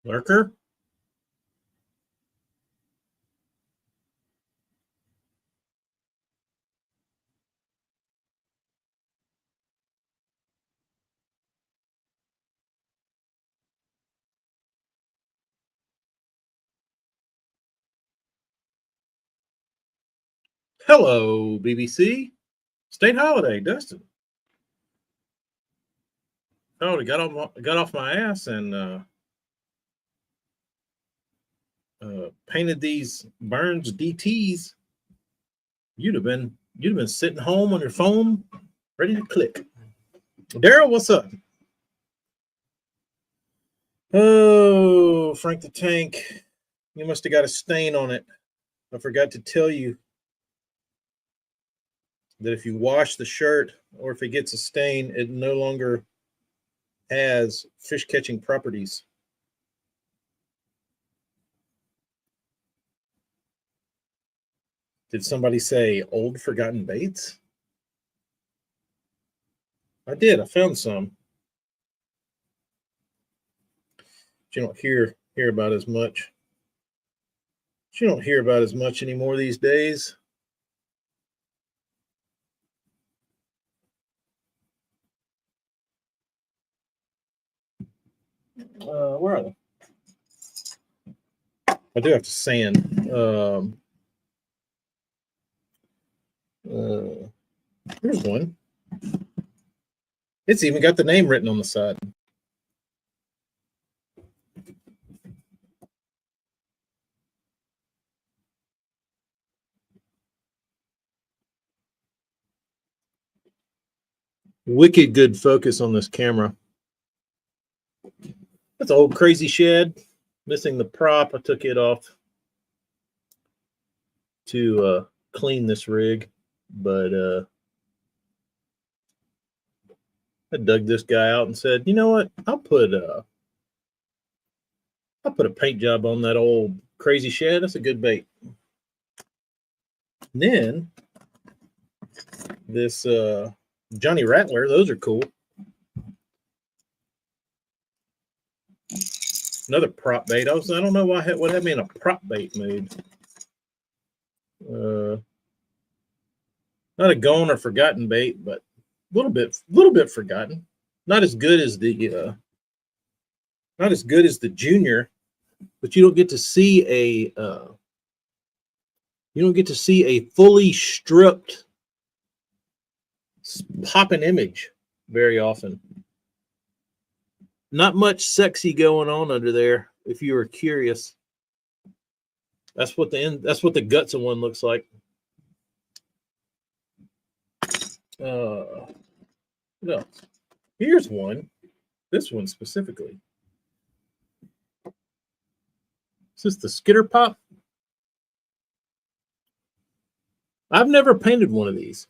Lurker? Hello, BBC. State holiday, Dustin. Oh, got off my ass and painted these Burns DTs. You'd have been sitting home on your phone, ready to click. Daryl, what's up? Oh, Frank the Tank, you must have got a stain on it. I forgot to tell you that if you wash the shirt or if it gets a stain, it no longer has fish catching properties. Did somebody say old forgotten baits? I did. I found some. But you don't hear about as much. But you don't hear about as much anymore these days. Where are they? I do have to sand. Here's one. It's even got the name written on the side. Wicked good focus on this camera. That's an old crazy shed. Missing the prop. I took it off to clean this rig, but I dug this guy out and said, you know what? I'll put a paint job on that old crazy shed. That's a good bait. And then this Johnny Rattler, those are cool. Another prop bait. I don't know what had me in a prop bait mood. Not a gone or forgotten bait, but a little bit forgotten. Not as good as the junior, but you don't get to see a fully stripped popping image very often. Not much sexy going on under there. If you were curious, that's what the guts of one looks like. No, here's one. This one specifically. Is this the Skitter Pop? I've never painted one of these.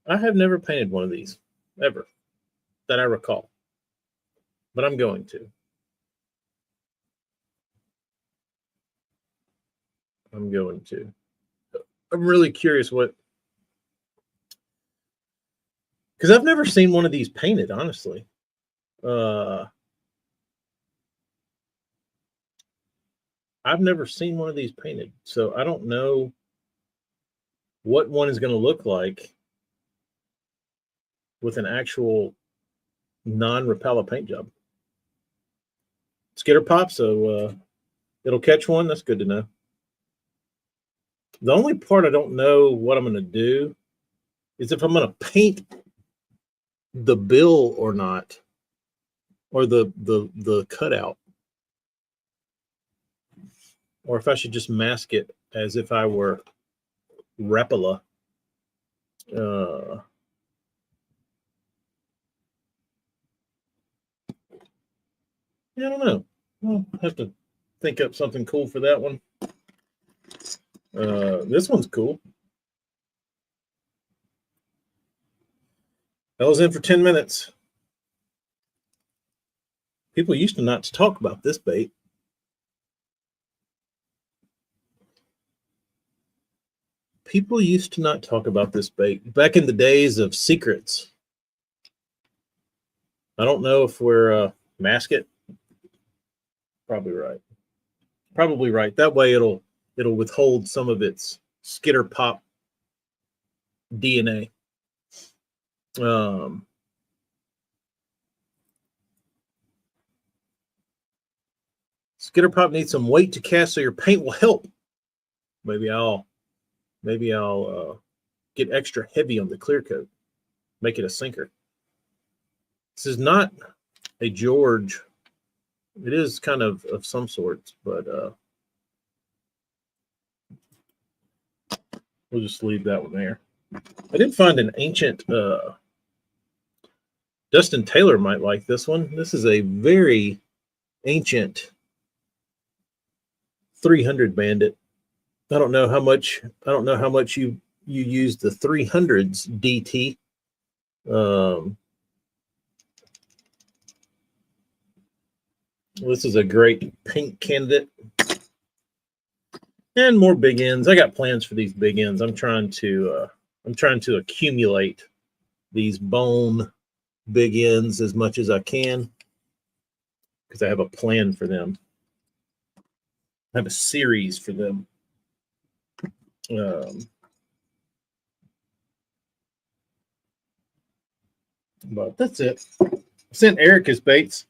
I have never painted one of these, ever, that I recall. But I'm going to. I'm really curious what... Because I've never seen one of these painted, honestly. I've never seen one of these painted, so I don't know what one is going to look like with an actual non-Rapala paint job. Skitter Pop, so it'll catch one. That's good to know. The only part I don't know what I'm going to do is if I'm going to paint the bill or not, or the cutout, or if I should just mask it as if I were Rapala. Yeah, I don't know. I'll have to think up something cool for that one. This one's cool. That was in for 10 minutes. People used to not talk about this bait. People used to not talk about this bait back in the days of secrets. I don't know if we're mask it. Probably right. Probably right. That way it'll withhold some of its skitter pop DNA. Skitter pop needs some weight to cast so your paint will help. Maybe I'll get extra heavy on the clear coat. Make it a sinker. This is not a George. It is kind of some sorts, but we'll just leave that one there. I did find an ancient Dustin Taylor might like this one. This is a very ancient 300 Bandit. I don't know how much you use the 300s DT. This is a great paint candidate. And more big ends. I got plans for these big ends. I'm trying to accumulate these bone big ends as much as I can because I have a plan for them. I have a series for them. But that's it. I sent Eric his baits,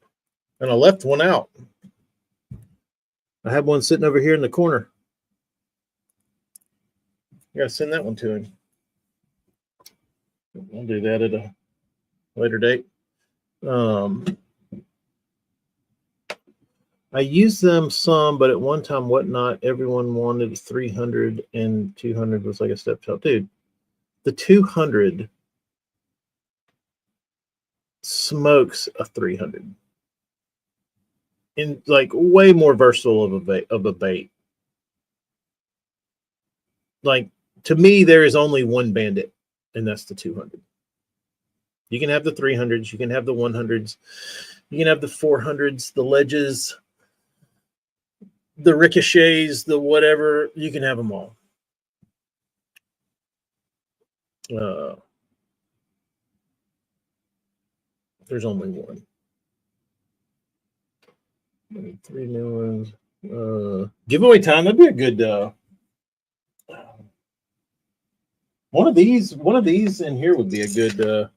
and I left one out. I have one sitting over here in the corner. I gotta send that one to him. I'll do that at a later date. I used them some, but at one time, whatnot, everyone wanted 300 and 200 was like a step top. Dude, the 200 smokes a 300. And like way more versatile of a bait. Like to me, there is only one Bandit, and that's the 200. You can have the 300s, you can have the 100s, you can have the 400s, the ledges, the ricochets, the whatever. You can have them all. There's only one. 3 new ones. Giveaway time. That'd be a good. One of these in here would be a good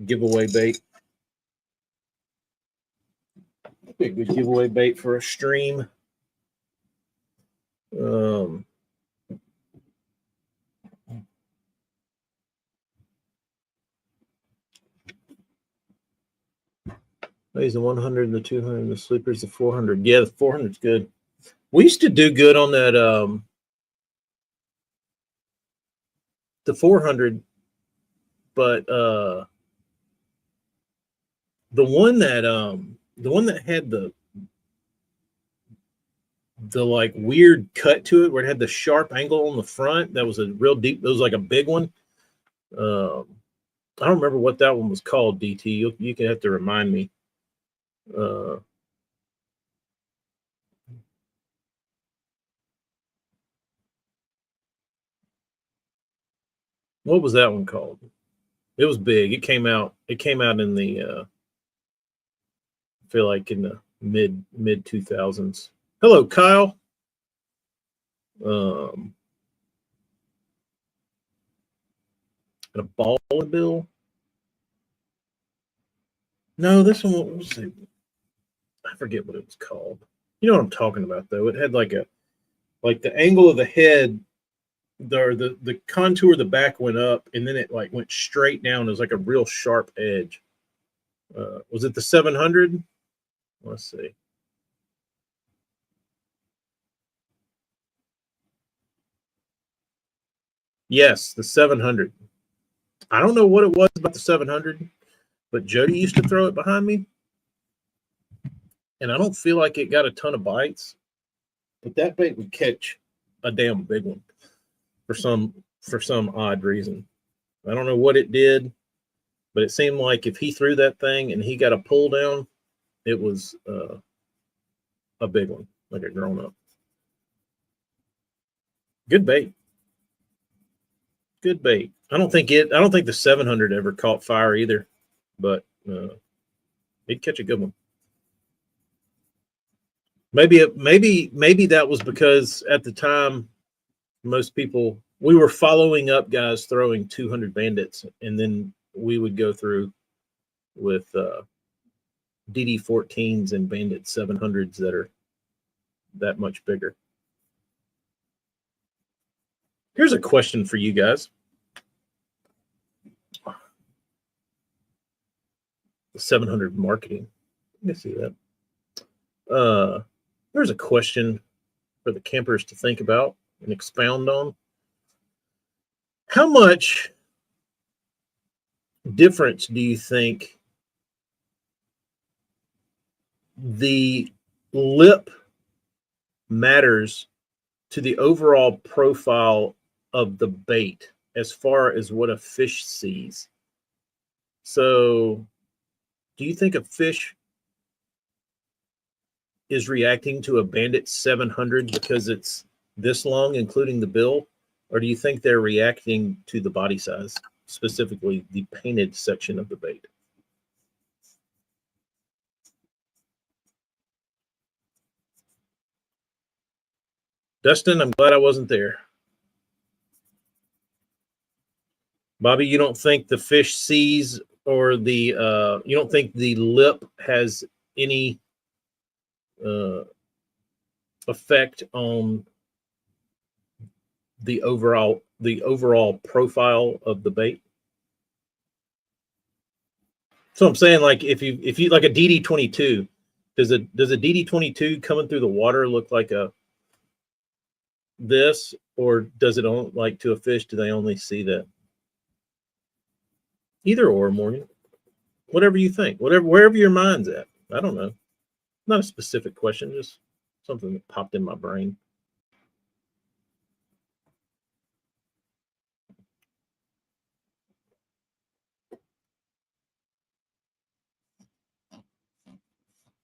giveaway bait. That'd be a good giveaway bait for a stream. He's the 100, and the 200, and the sleepers, the 400. Yeah, the 400's good. We used to do good on that. The 400, but the one that had the like weird cut to it, where it had the sharp angle on the front, that was a real deep. It was like a big one. I don't remember what that one was called. DT, you can have to remind me. What was that one called? It was big. It came out in the I feel like in the mid 2000s. Hello, Kyle. A ball bill. No, this one was, I forget what it was called. You know what I'm talking about, though. It had like the angle of the head, the contour of the back went up, and then it like went straight down. It was like a real sharp edge. Was it the 700? Let's see. Yes, the 700. I don't know what it was about the 700, but Jody used to throw it behind me, and I don't feel like it got a ton of bites, but that bait would catch a damn big one for some odd reason. I don't know what it did, but it seemed like if he threw that thing and he got a pull down, it was a big one, like a grown up. Good bait. Good bait. I don't think the 700 ever caught fire either, but it'd catch a good one. Maybe that was because at the time most people, we were following up guys throwing 200 bandits, and then we would go through with DD14s and bandit 700s that are that much bigger. Here's a question for you guys. The 700 marketing. Let me see that. There's a question for the campers to think about and expound on. How much difference do you think the lip matters to the overall profile of the bait as far as what a fish sees? So do you think a fish is reacting to a bandit 700 because it's this long, including the bill? Or do you think they're reacting to the body size, specifically the painted section of the bait? Dustin, I'm glad I wasn't there. Bobby, you don't think the fish sees, or the you don't think the lip has any effect on the overall profile of the bait? So I'm saying, like, if you like a DD22, does a DD22 coming through the water look like this, or does it only, like, to a fish, do they only see that? Either or, Morgan. Whatever you think. Wherever your mind's at. I don't know. Not a specific question, just something that popped in my brain.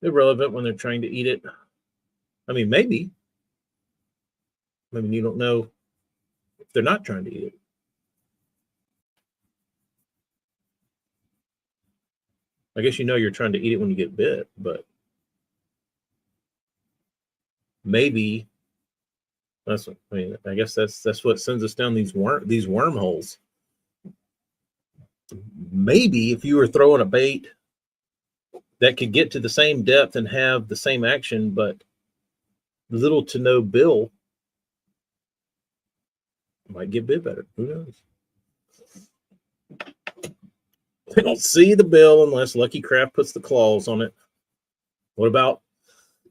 Irrelevant when they're trying to eat it. I mean, maybe. I mean, you don't know if they're not trying to eat it. I guess you know you're trying to eat it when you get bit, but maybe that's, I mean, I guess that's what sends us down these wormholes. Maybe if you were throwing a bait that could get to the same depth and have the same action, but little to no bill, might get bit better. Who knows? They don't see the bill unless Lucky Craft puts the claws on it. What about,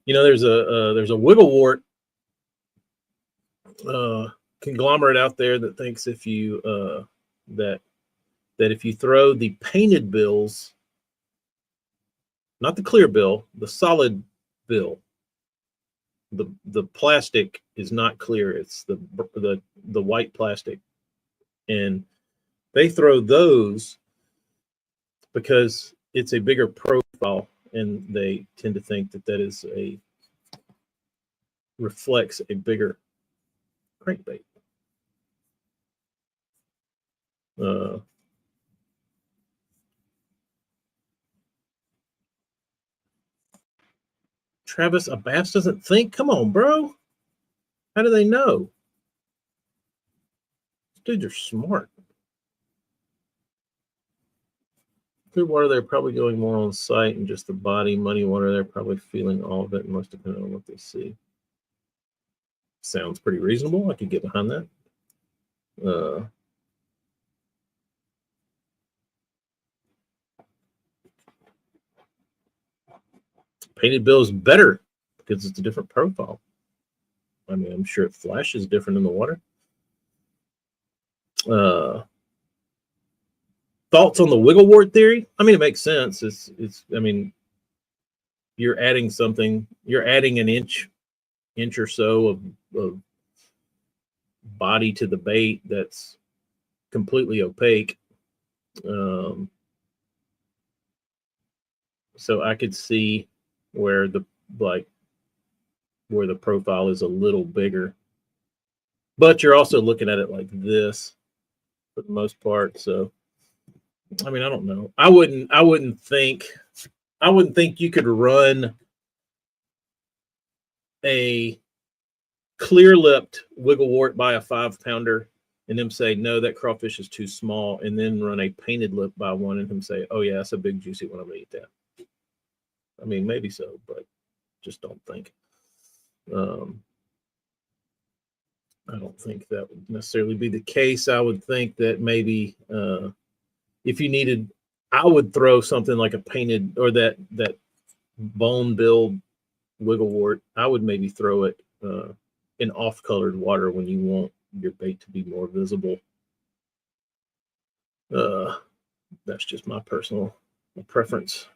there's a wiggle wart conglomerate out there that thinks if you that if you throw the painted bills, not the clear bill, the solid bill, the plastic is not clear, it's the white plastic, and they throw those because it's a bigger profile, and they tend to think that reflects a bigger crankbait. Travis, a bass doesn't think? Come on, bro. How do they know? Dudes are smart. Clear water, they're probably going more on sight, and just the body. Muddy water, they're probably feeling all of it, most depending on what they see. Sounds pretty reasonable. I could get behind that. Painted bill is better because it's a different profile. I mean, I'm sure it flashes different in the water. Thoughts on the wiggle wart theory? I mean, it makes sense. I mean, you're adding something. You're adding an inch or so of body to the bait that's completely opaque. So I could see where the profile is a little bigger, but you're also looking at it like this. for the most part. So, I mean, I don't know. I wouldn't think you could run a clear-lipped wigglewort by a 5-pounder and them say, no, that crawfish is too small, and then run a painted lip by one and him say, oh yeah, that's a big juicy one, I'm gonna eat that. I mean, maybe so, but just don't think. I don't think that would necessarily be the case. I would think that maybe if you needed, I would throw something like a painted or that bone billed wigglewort. I would maybe throw it in off-colored water when you want your bait to be more visible. That's just my personal preference.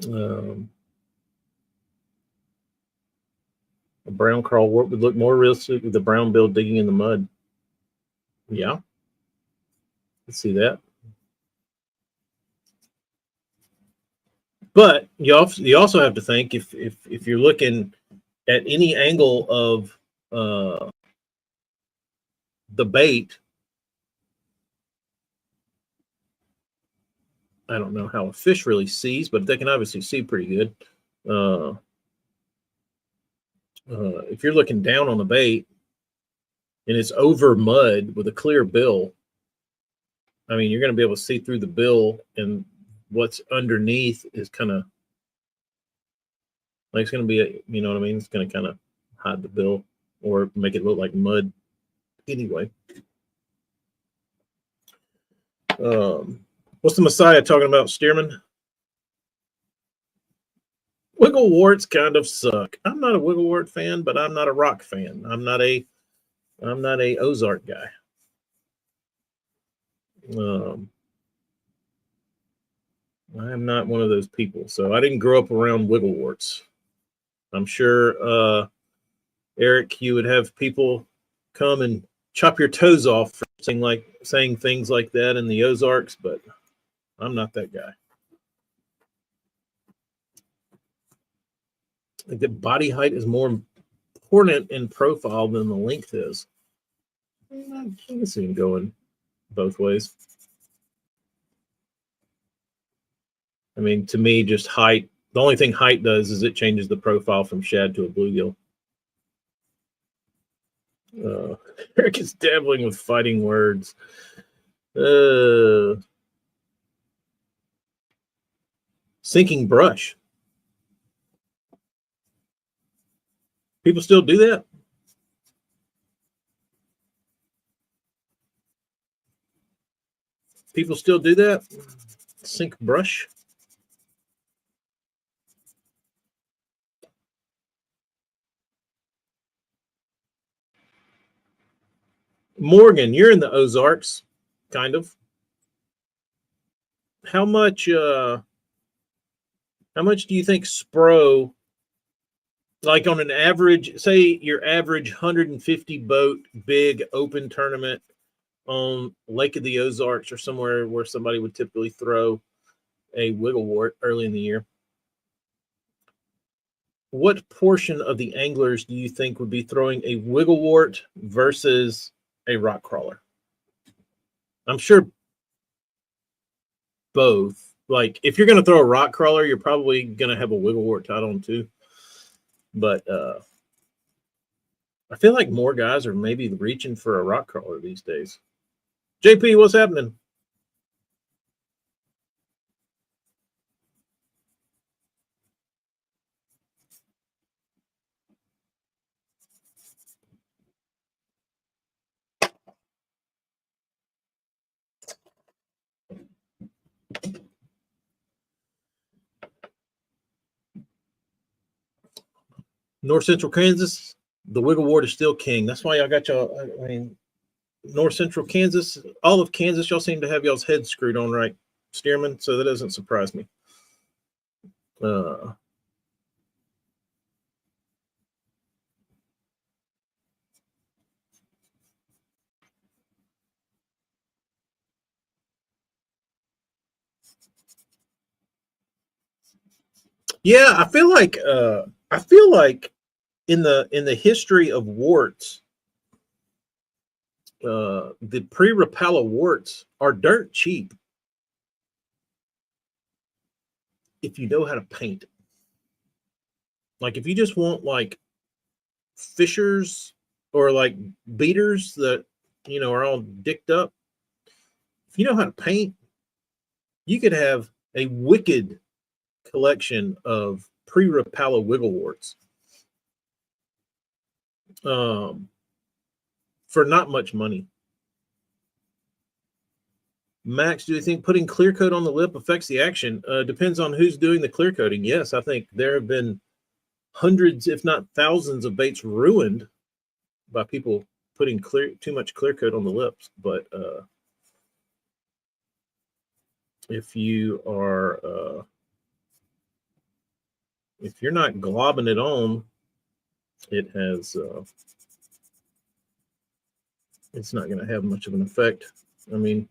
A brown crawwort would look more realistic with the brown bill digging in the mud. Yeah, let's see that. But you also have to think if you're looking at any angle of the bait, I don't know how a fish really sees, but they can obviously see pretty good. If you're looking down on the bait and it's over mud with a clear bill, I mean, you're going to be able to see through the bill, and what's underneath is kind of like it's going to be, you know what I mean? It's going to kind of hide the bill or make it look like mud anyway. What's the Messiah talking about, Stearman? Wiggleworts kind of suck. I'm not a wigglewort fan, but I'm not a rock fan. I'm not a Ozark guy. I am not one of those people. So I didn't grow up around wiggleworts. I'm sure, Eric, you would have people come and chop your toes off for saying things like that in the Ozarks, but I'm not that guy. I think that body height is more important in profile than the length is. I can see him going both ways. I mean, to me, just height. The only thing height does is it changes the profile from shad to a bluegill. Eric is dabbling with fighting words. Sinking brush. People still do that? People still do that? Sink brush? Morgan, you're in the Ozarks, kind of. How much do you think Spro, like on an average, say your average 150 boat big open tournament on Lake of the Ozarks or somewhere where somebody would typically throw a wigglewort early in the year? What portion of the anglers do you think would be throwing a wigglewort versus a rock crawler? I'm sure both. Like, if you're going to throw a rock crawler, you're probably going to have a wigglewort tied on too. But I feel like more guys are maybe reaching for a rock crawler these days. JP, what's happening? North Central Kansas, the wigglewort is still king. That's why y'all got y'all. I mean, North Central Kansas, all of Kansas, y'all seem to have y'all's heads screwed on right, Stearman. So that doesn't surprise me. Yeah, I feel like in the history of warts, the pre-Rapala warts are dirt cheap if you know how to paint. Like if you just want like fishers or like beaters that are all dicked up, if you know how to paint, you could have a wicked collection of pre-Rapala wiggleworts for not much money. Max, do you think putting clear coat on the lip affects the action? Depends on who's doing the clear coating. Yes, I think there have been hundreds, if not thousands, of baits ruined by people putting too much clear coat on the lips. But if you're not globbing it on, it has it's not going to have much of an effect. I mean,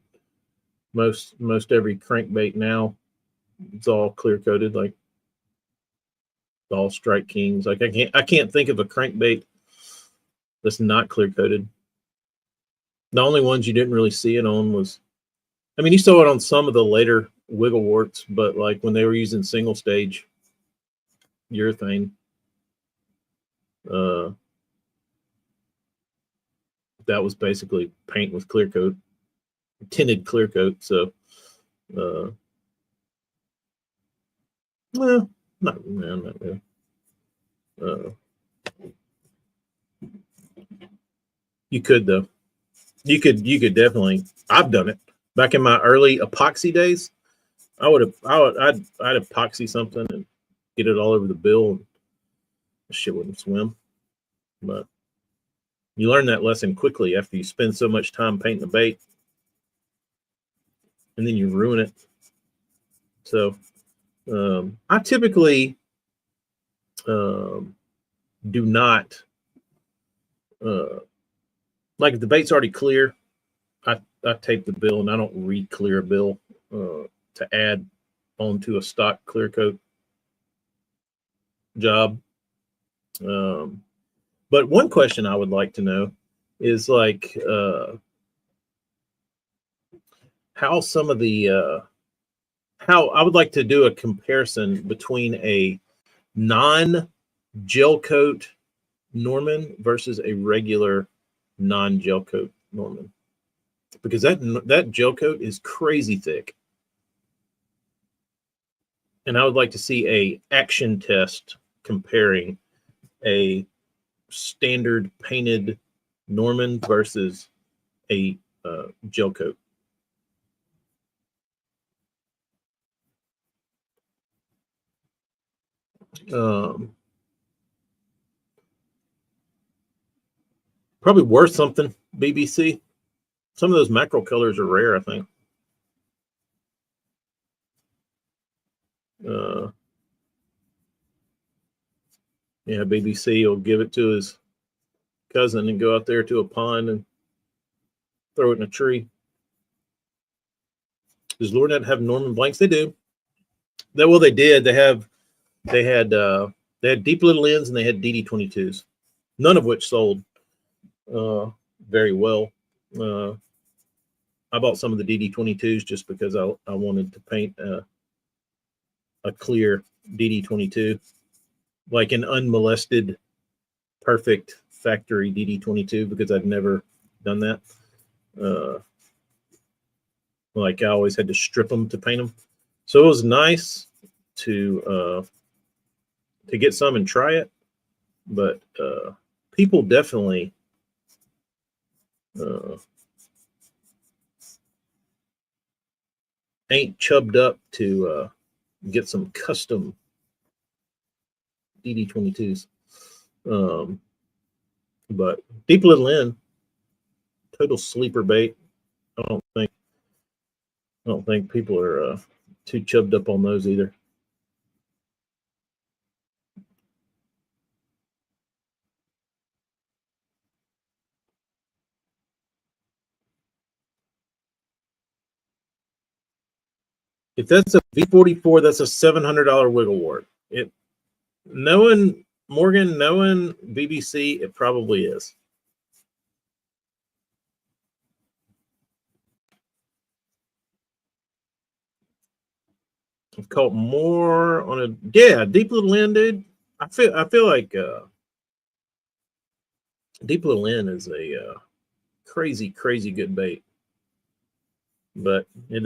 most every crankbait now, it's all clear coated, like all Strike Kings. Like I can't think of a crankbait that's not clear coated. The only ones you didn't really see it on was, I mean, you saw it on some of the later wiggleworts, but like when they were using single stage urethane, that was basically paint with clear coat, tinted clear coat. So, well, not really. You could though. You could definitely. I've done it back in my early epoxy days. I'd epoxy something and get it all over the bill, and the shit wouldn't swim. But you learn that lesson quickly after you spend so much time painting the bait, and then you ruin it. So I typically do not like if the bait's already clear, I tape the bill and I don't re-clear a bill to add onto a stock clear coat job. But one question I would like to know is like how some of the how I would like to do a comparison between a non-gel coat Norman versus a regular non-gel coat Norman, because that gel coat is crazy thick, and I would like to see a action test comparing a standard painted Norman versus a gel coat. Probably worth something, BBC. Some of those macro colors are rare, I think. Yeah, BBC will give it to his cousin and go out there to a pond and throw it in a tree. Does Lornet have Norman blanks? They do. They did. They had deep little ends and they had DD22s, none of which sold very well. I bought some of the DD22s just because I wanted to paint a clear DD22, like an unmolested, perfect factory DD22, because I've never done that. Like I always had to strip them to paint them. So it was nice to get some and try it, but people definitely ain't chubbed up to get some custom DD22s. But deep little end, total sleeper bait. I don't think people are too chubbed up on those either. If that's a V44, that's a $700 wigglewort. Knowing Morgan, knowing BBC, it probably is. I've caught more on a deep little end, dude. I feel like deep little end is a crazy good bait, but it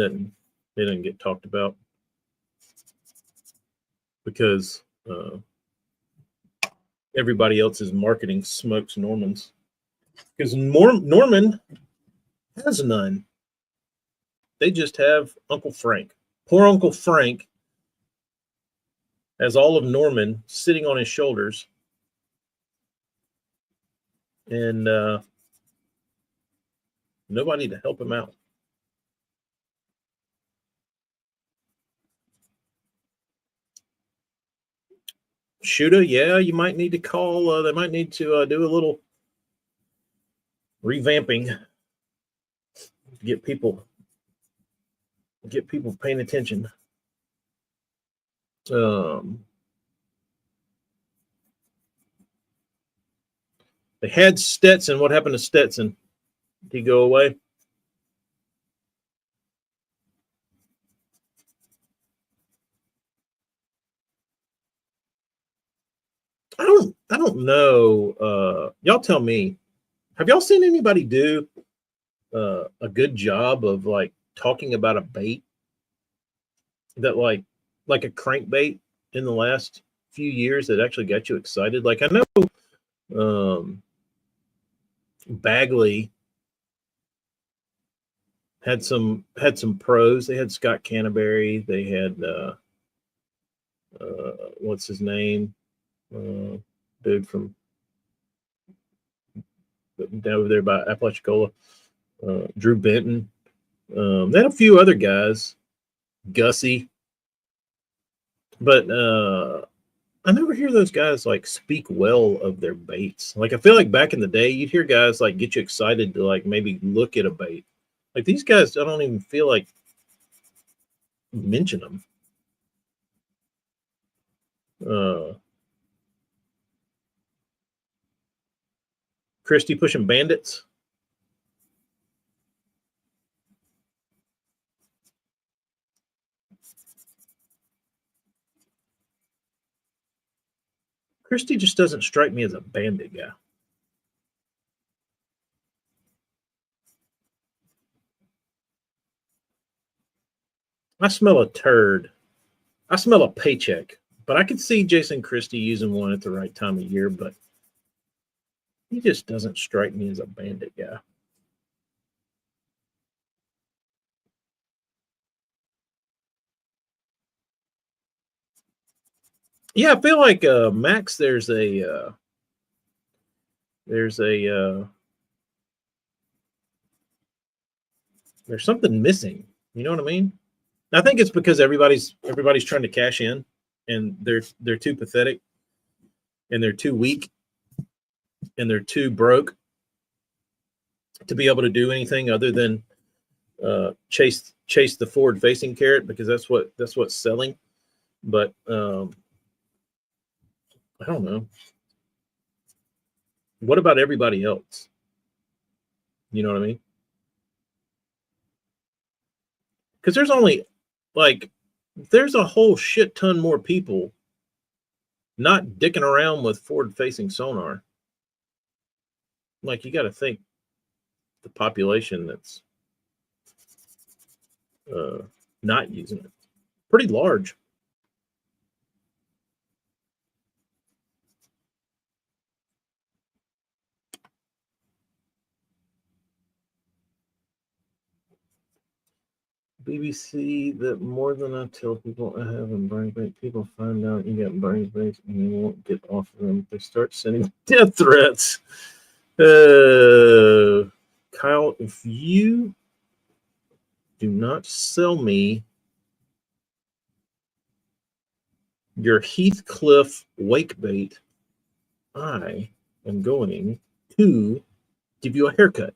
doesn't get talked about because everybody else is marketing smokes Normans because Norman has none. They just have Uncle Frank. Poor Uncle Frank has all of Norman sitting on his shoulders, and nobody to help him out. Shooter, yeah, you might need to call. They might need to do a little revamping, get people paying attention. They had Stetson. What happened to Stetson? Did he go away? I don't know. Y'all tell me. Have y'all seen anybody do a good job of like talking about a bait that like a crankbait in the last few years that actually got you excited? Like I know Bagley had some pros. They had Scott Canterbury. They had what's his name? Dude from over there by Apalachicola, Drew Benton. They had a few other guys, Gussie, but I never hear those guys like speak well of their baits. Like I feel like back in the day, you'd hear guys like get you excited to like maybe look at a bait. Like these guys, I don't even feel like mention them. Christie pushing bandits. Christie just doesn't strike me as a bandit guy. I smell a turd. I smell a paycheck, but I could see Jason Christie using one at the right time of year, but he just doesn't strike me as a bandit guy. Yeah, I feel like Max. There's something missing. You know what I mean? I think it's because everybody's trying to cash in, and they're too pathetic, and they're too weak, and they're too broke to be able to do anything other than chase the forward facing carrot because that's what's selling. But I don't know. What about everybody else? You know what I mean? Because there's only like there's a whole shit ton more people not dicking around with forward facing sonar. Like you got to think the population that's not using it pretty large. BBC that more than I tell people I have in burn bait, people find out you got burn baits and you won't get off of them. They start sending death threats. Kyle, if you do not sell me your Heathcliff wake bait, I am going to give you a haircut.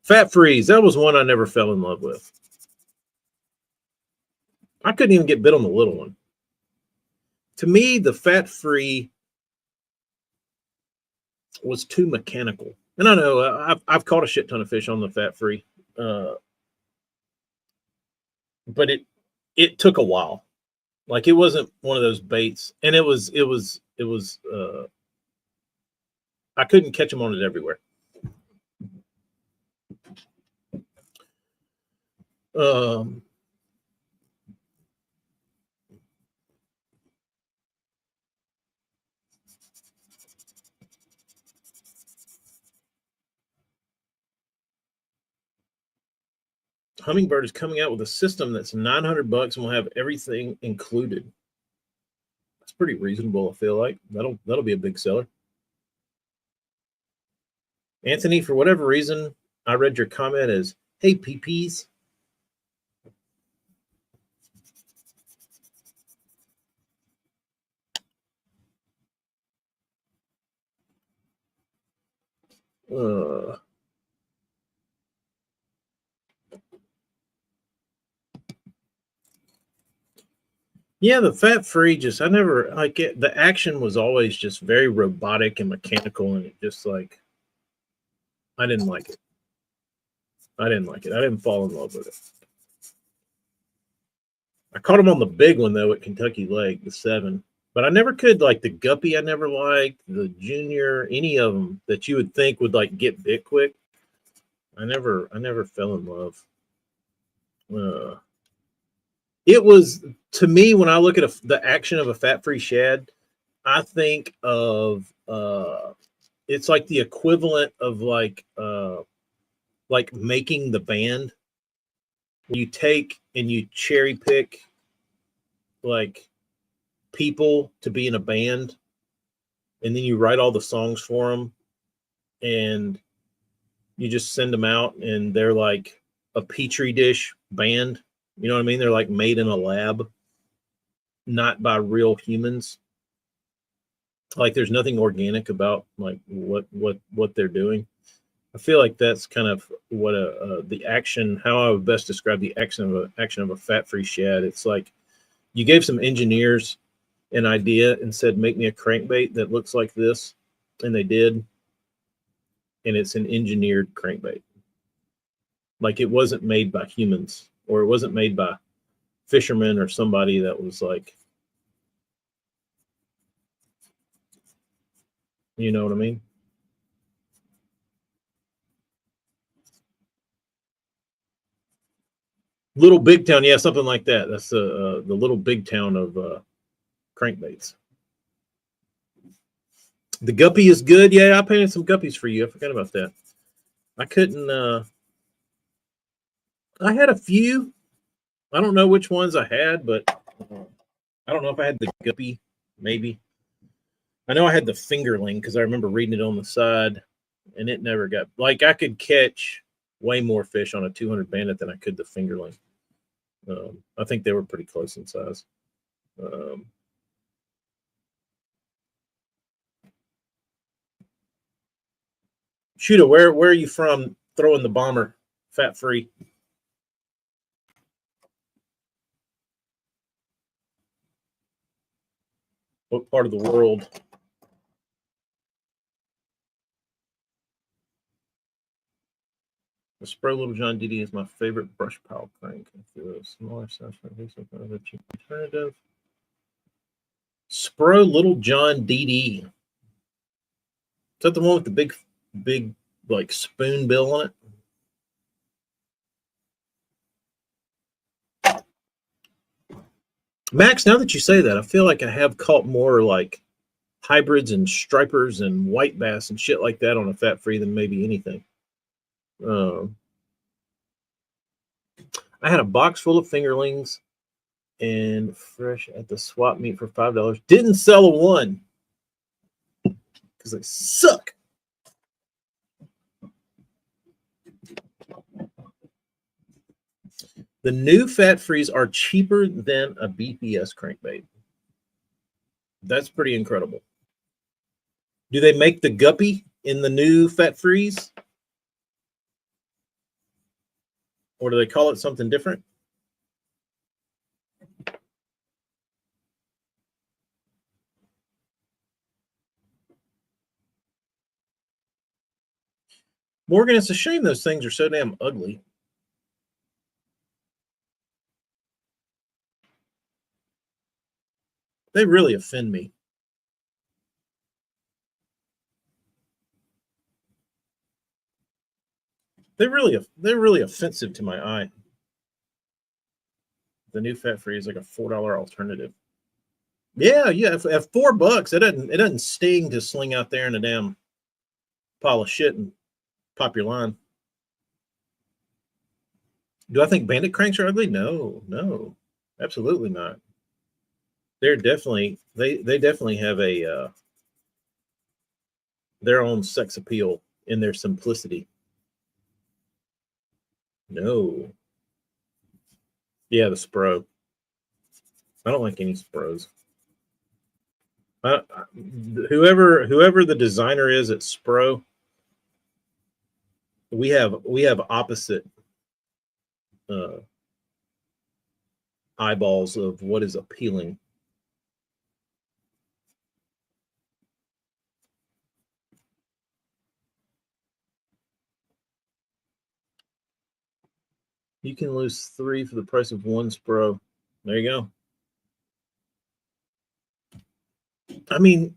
Fat Freeze, that was one I never fell in love with. I couldn't even get bit on the little one. To me, the Fat Free was too mechanical. And I know I've caught a shit ton of fish on the fat free, but it took a while. Like it wasn't one of those baits, and it was. I couldn't catch them on it everywhere. Um, Humminbird is coming out with a system that's $900 and will have everything included. That's pretty reasonable. I feel like that'll be a big seller. Anthony, for whatever reason, I read your comment as, "Hey, PPs." Uh, yeah, the fat free just I never like it. The action was always just very robotic and mechanical, and it just like I didn't like it. I didn't like it. I didn't fall in love with it. I caught him on the big one though at Kentucky Lake, the 7. But I never could like the guppy. I never liked the junior, any of them that you would think would like get bit quick. I never fell in love. Uh, it was to me when I look at the action of a fat-free shad, I think of it's like the equivalent of like making the band. You take and you cherry pick like people to be in a band, and then you write all the songs for them, and you just send them out, and they're like a petri dish band. You know what I mean? They're like made in a lab, not by real humans. Like there's nothing organic about like what they're doing. I feel like that's kind of what the action. How I would best describe the action of a fat free shad. It's like you gave some engineers an idea and said, "Make me a crankbait that looks like this," and they did, and it's an engineered crankbait. Like it wasn't made by humans, or it wasn't made by fishermen or somebody that was like, you know what I mean? Little Big Town, yeah, something like that. That's the Little Big Town of crankbaits. The guppy is good. Yeah, I painted some guppies for you. I forgot about that. I couldn't. I had a few. I don't know which ones I had, but I don't know if I had the guppy. Maybe I know I had the fingerling because I remember reading it on the side, and it never got like I could catch way more fish on a 200 bandit than I could the fingerling. I think they were pretty close in size. Um, Shooter, where are you from? Throwing the bomber, fat free. What part of the world? The Spro Little John DD is my favorite brush pile crank. If a smaller size for a cheap alternative. Spro Little John DD. Is that the one with the big like spoon bill on it? Max, now that you say that, I feel like I have caught more like hybrids and stripers and white bass and shit like that on a fat free than maybe anything. Um, I had a box full of fingerlings and fresh at the swap meet for $5. Didn't sell a one because they suck. The new fat frees are cheaper than a BPS crankbait. That's pretty incredible. Do they make the guppy in the new fat frees? Or do they call it something different? Morgan, it's a shame those things are so damn ugly. They really offend me. They're really offensive to my eye. The new fat free is like a $4 alternative. Yeah, yeah. At $4, it doesn't sting to sling out there in a damn pile of shit and pop your line. Do I think bandit cranks are ugly? No, no, absolutely not. They're definitely they definitely have a their own sex appeal in their simplicity. No, yeah, the Spro. I don't like any Spros. Whoever the designer is at Spro, we have opposite uh, eyeballs of what is appealing. You can lose 3 for the price of 1 Spro. There you go. I mean,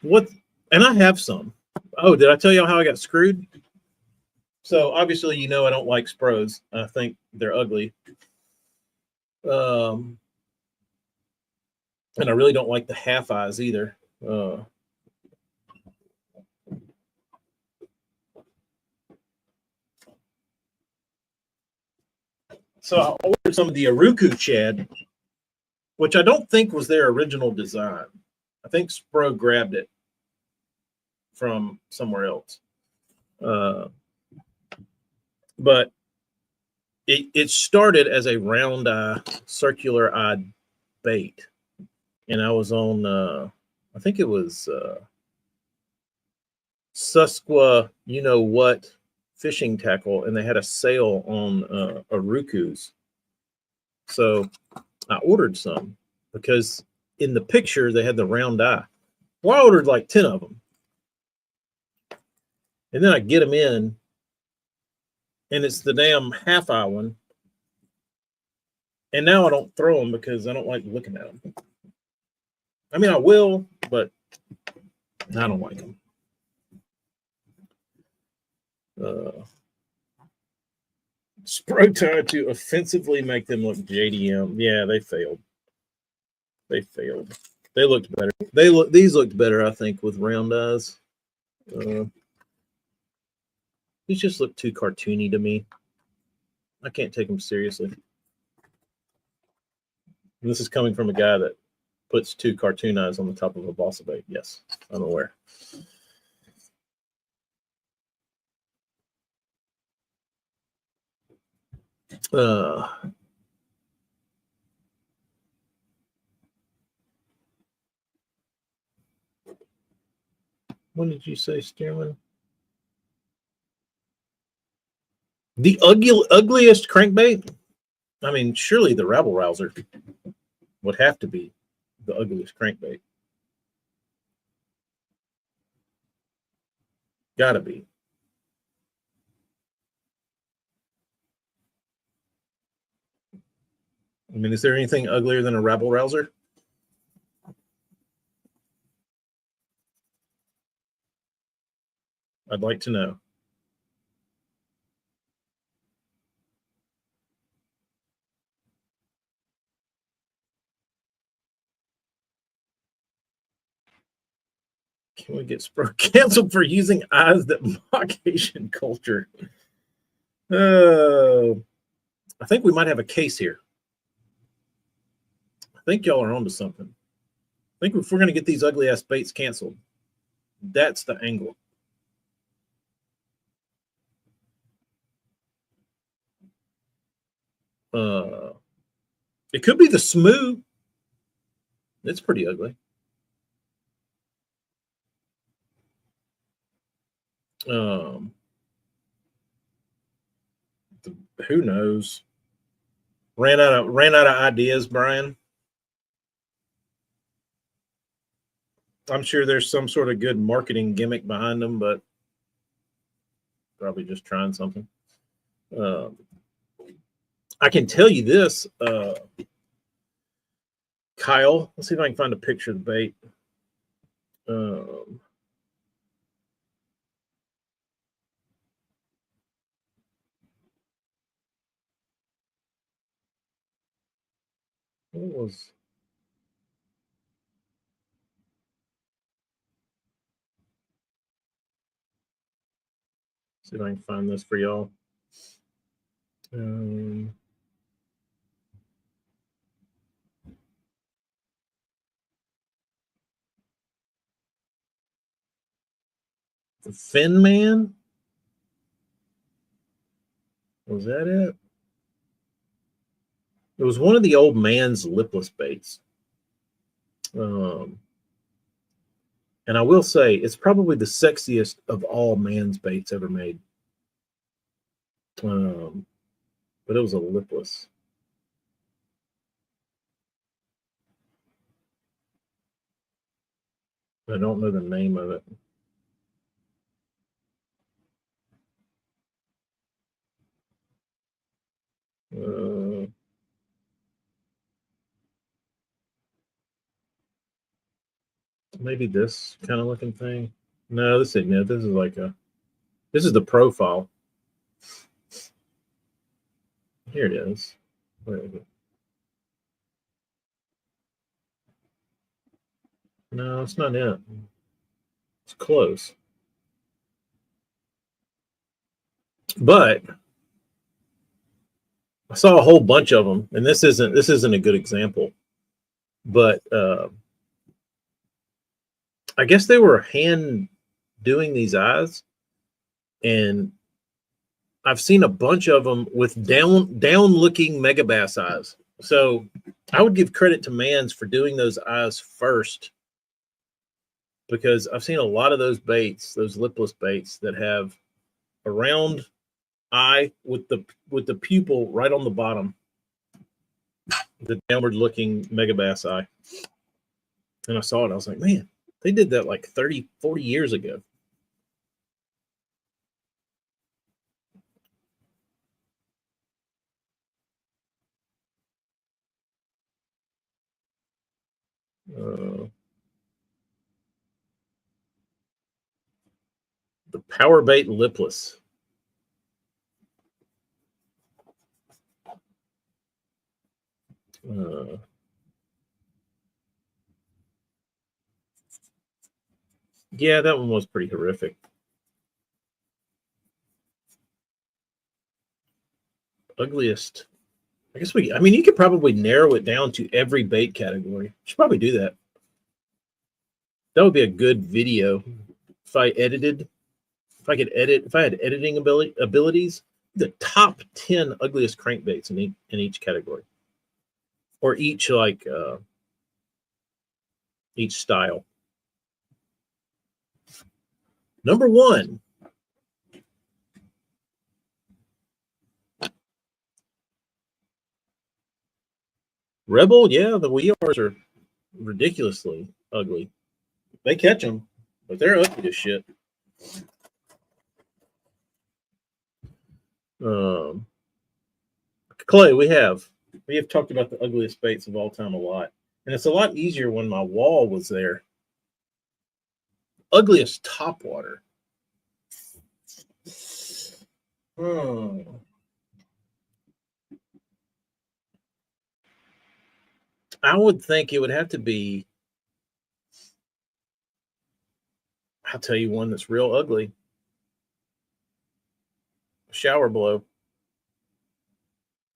what? And I have some. Oh, did I tell y'all how I got screwed? So obviously, you know, I don't like Spros. I think they're ugly. And I really don't like the half eyes either. So I ordered some of the Aruku Chad, which I don't think was their original design. I think Spro grabbed it from somewhere else. But it started as a round eye, circular eyed bait. And I was on, I think it was Susqua, you know what, fishing tackle, and they had a sale on Arukus. So I ordered some because in the picture they had the round eye. Well, I ordered like 10 of them. And then I get them in, and it's the damn half eye one. And now I don't throw them because I don't like looking at them. I mean, I will, but I don't like them. Spro tried to offensively make them look JDM. Yeah, they failed. They failed. They looked better. These looked better, I think, with round eyes. These just look too cartoony to me. I can't take them seriously. And this is coming from a guy that puts 2 cartoon eyes on the top of a Bossa bait. Yes, I'm aware. What did you say, Stearman? The ugliest crankbait? I mean, surely the Rabble Rouser would have to be the ugliest crankbait. Gotta be. I mean, is there anything uglier than a Rabble Rouser? I'd like to know. Can we get Spro canceled for using eyes that mock Asian culture? I think we might have a case here. I think y'all are onto something. I think if we're going to get these ugly ass baits canceled, that's the angle. It could be the smooth. It's pretty ugly. Who knows? Ran out of ideas, Brian. I'm sure there's some sort of good marketing gimmick behind them, but probably just trying something. I can tell you this, Kyle. Let's see if I can find a picture of the bait. What was? See if I can find this for y'all. The Fin Man? Was that it? It was one of the old man's lipless baits. And I will say it's probably the sexiest of all man's baits ever made. But it was a lipless. I don't know the name of it. Maybe this kind of looking thing. No, this isn't it. This is like this is the profile. Here it is. Where is it? No, it's not it. It's close. But I saw a whole bunch of them, and this isn't a good example. But I guess they were hand doing these eyes, and I've seen a bunch of them with down looking megabass eyes. So I would give credit to Mans for doing those eyes first, because I've seen a lot of those baits, those lipless baits, that have a round eye with the pupil right on the bottom, the downward looking megabass eye. And I saw it, I was like, man, they did that like 30, 40 years ago. The Power Bait lipless. Yeah, that one was pretty horrific. Ugliest. I guess you could probably narrow it down to every bait category. Should probably do that. That would be a good video if I edited. If I could edit, if I had editing abilities, the top 10 ugliest crankbaits in each category, or each each style. Number 1. Rebel, yeah, the Wears are ridiculously ugly. They catch them, but they're ugly as shit. Clay, we have talked about the ugliest baits of all time a lot, and it's a lot easier when my wall was there. Ugliest topwater. I would think it would have to be. I'll tell you one that's real ugly. Shower blow.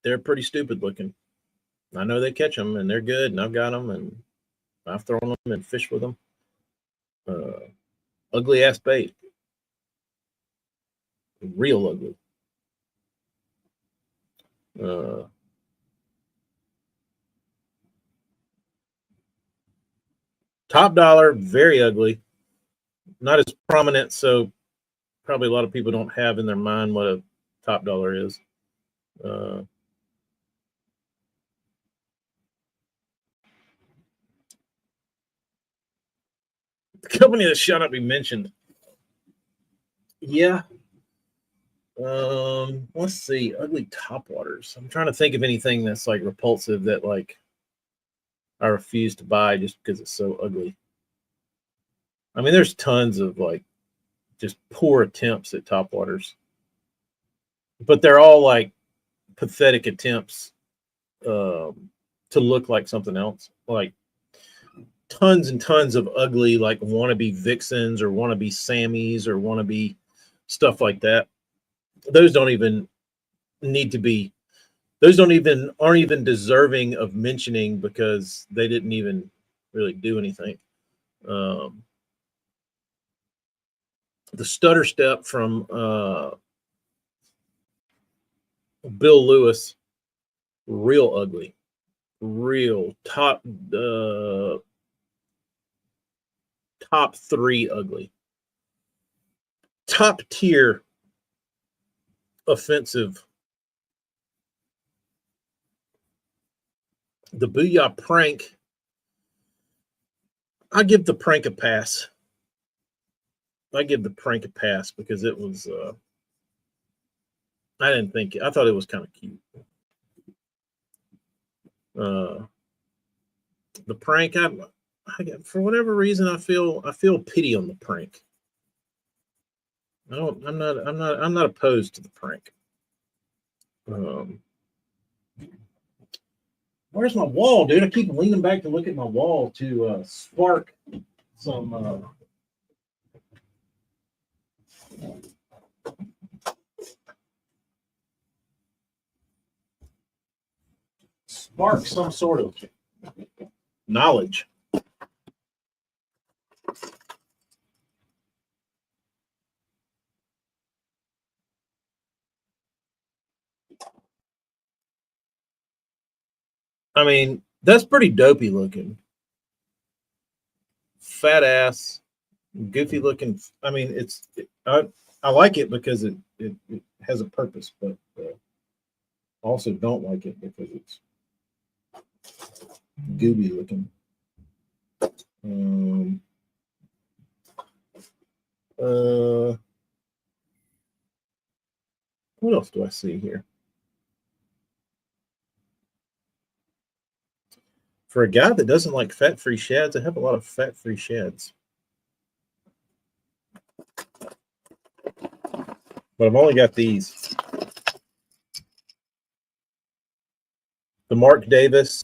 They're pretty stupid looking. I know they catch them and they're good, and I've got them and I've thrown them and fished with them. Ugly ass bait. Real ugly. Top Dollar, very ugly. Not as prominent, so probably a lot of people don't have in their mind what a Top Dollar is. The company that shall not be mentioned. Yeah. Let's see. Ugly topwaters. I'm trying to think of anything that's like repulsive that like I refuse to buy just because it's so ugly. I mean, there's tons of like just poor attempts at topwaters, but they're all like pathetic attempts to look like something else. Like tons and tons of ugly like wannabe vixens or wannabe Sammys or wannabe stuff like that. Those don't even need to be. Those don't even aren't even deserving of mentioning because they didn't even really do anything. Um, the stutter step from Bill Lewis, real ugly, real top three ugly, top tier offensive. The Booyah prank, I give the prank a pass. I give the prank a pass because it was. I didn't think. I thought it was kind of cute. The prank, for whatever reason, I feel pity on the prank. I'm not opposed to the prank. Where's my wall, dude? I keep leaning back to look at my wall to spark some. Spark some sort of knowledge. I mean, that's pretty dopey looking. Fat ass, goofy looking. I mean, I like it because it has a purpose, but also don't like it because it's gooby looking. What else do I see here? For a guy that doesn't like fat-free shads, I have a lot of fat-free shads. But I've only got these. The Mark Davis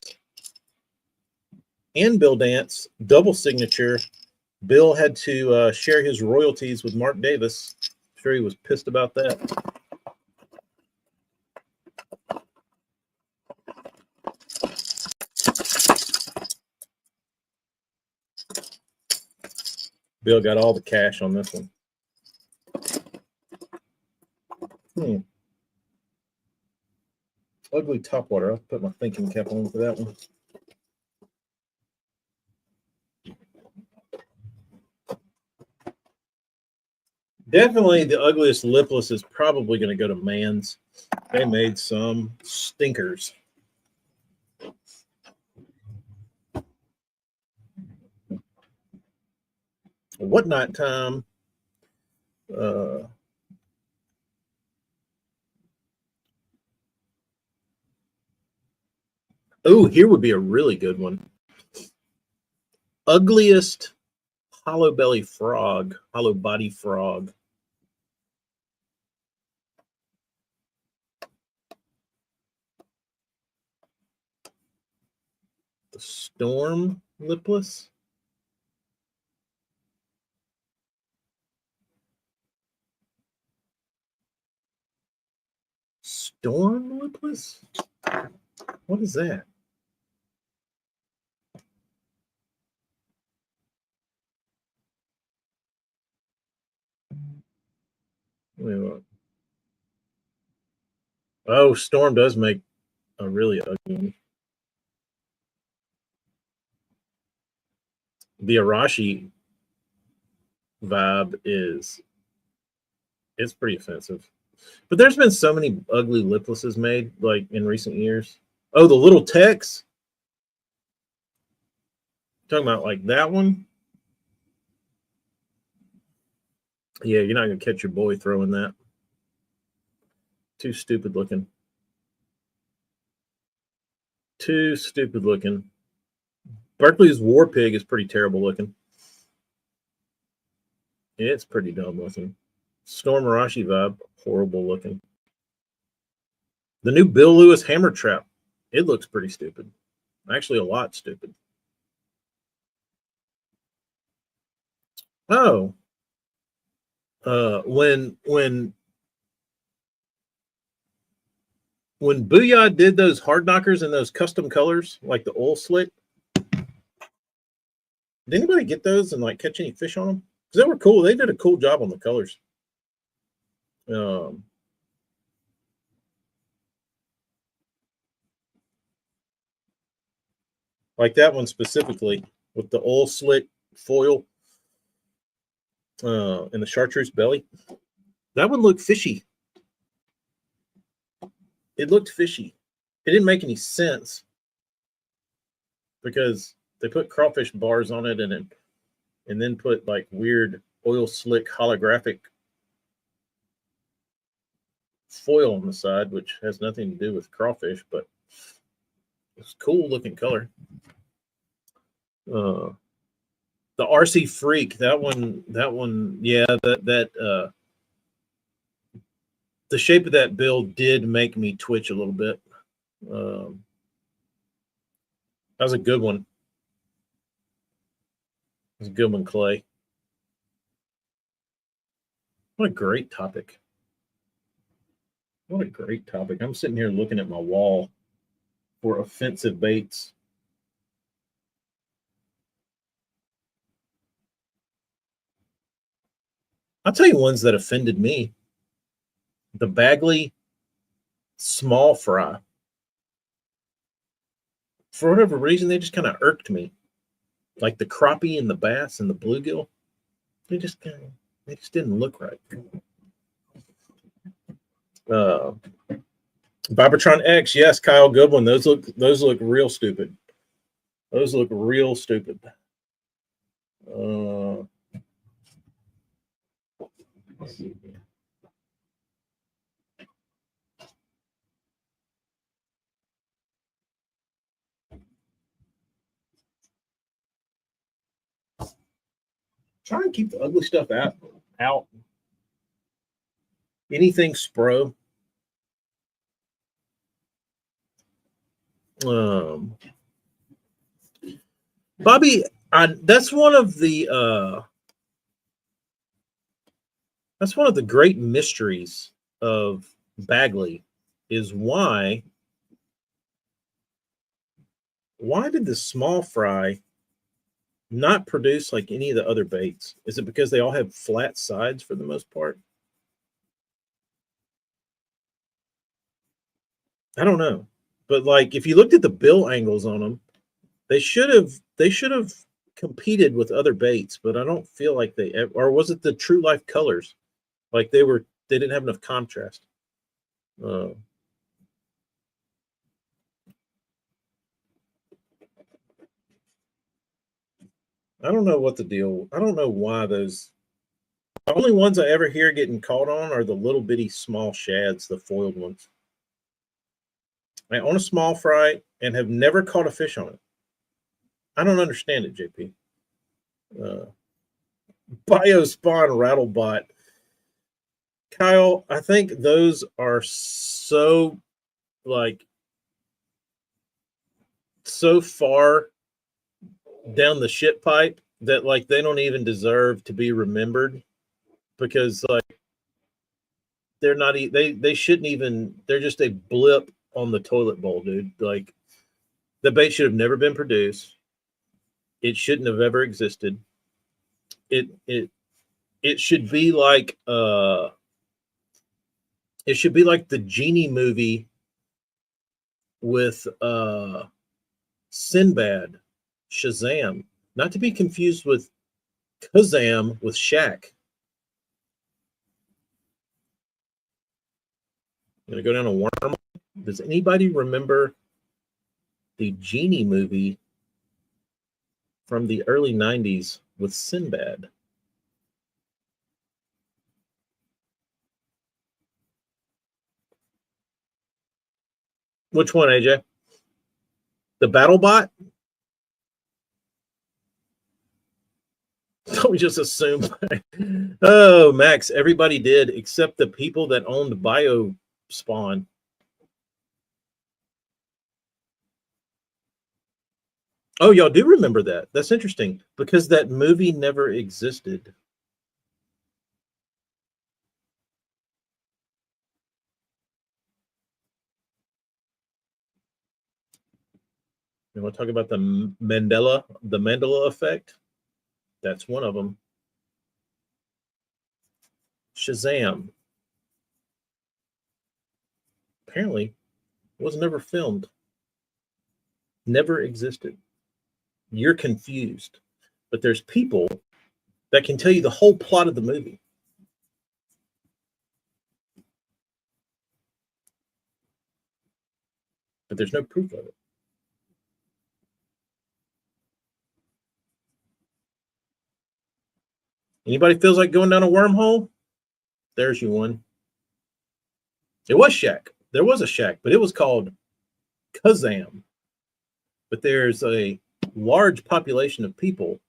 and Bill Dance double signature. Bill had to share his royalties with Mark Davis. I'm sure he was pissed about that. Bill got all the cash on this one. Ugly topwater. I'll put my thinking cap on for that one. Definitely the ugliest lipless is probably going to go to Man's. They made some stinkers. What Night Time? Oh, here would be a really good one. Ugliest hollow belly frog, hollow body frog. The Storm lipless. Storm lipless? What is that? Wait. Oh, Storm does make a really ugly one. The Arashi vibe it's pretty offensive. But there's been so many ugly liplesses made like in recent years. Oh, the little Tex. Talking about like that one. Yeah, you're not gonna catch your boy throwing that. Too stupid looking. Too stupid looking. Berkeley's War Pig is pretty terrible looking. It's pretty dumb looking. Storm Arashi vibe, horrible looking. The new Bill Lewis Hammer Trap, it looks pretty stupid. Actually, a lot stupid. Oh, when Booyah did those hard knockers in those custom colors, like the oil slick, did anybody get those and like catch any fish on them? Because they were cool. They did a cool job on the colors. Like that one specifically with the oil slick foil and the chartreuse belly. That one looked fishy. It looked fishy. It didn't make any sense because they put crawfish bars on it and then put like weird oil slick holographic foil on the side, which has nothing to do with crawfish, but it's cool looking color. The RC Freak, that one, yeah, the shape of that build did make me twitch a little bit. That was a good one. It was a good one, Clay. What a great topic. What a great topic. I'm sitting here looking at my wall for offensive baits. I'll tell you ones that offended me. The Bagley small fry. For whatever reason, they just kind of irked me. Like the crappie and the bass and the bluegill. They just didn't look right. Vibertron X, yes, Kyle Goodwin. Those look real stupid. Those look real stupid. Let's see. Try and keep the ugly stuff out. Anything Spro. Bobby, that's one of the great mysteries of Bagley is why did the small fry not produce like any of the other baits? Is it because they all have flat sides for the most part? I don't know. But like if you looked at the bill angles on them, they should have competed with other baits, but I don't feel like they, or was it the True Life colors? Like they didn't have enough contrast. I don't know what the deal. I don't know why those. The only ones I ever hear getting caught on are the little bitty small shads, the foiled ones. I own a small fry and have never caught a fish on it. I don't understand it, JP. Biospawn Rattlebot. Kyle, I think those are so far down the shit pipe that like they don't even deserve to be remembered because like they're not they shouldn't even, they're just a blip on the toilet bowl, dude. Like the bait should have never been produced. It shouldn't have ever existed. It should be like it should be like the Genie movie with Sinbad, Shazam, not to be confused with Kazam with Shaq. I'm gonna go down a worm. Does anybody remember the Genie movie from the early 90s with Sinbad? Which one, AJ? The BattleBot? Don't we just assume? Oh, Max, everybody did except the people that owned BioSpawn. Oh, y'all do remember that? That's interesting because that movie never existed. You want to talk about the Mandela effect? That's one of them. Shazam. Apparently, was never filmed. Never existed. You're confused. But there's people that can tell you the whole plot of the movie. But there's no proof of it. Anybody feels like going down a wormhole? There's you one. It was Shaq. There was a Shaq, but it was called Kazam. But there's a large population of people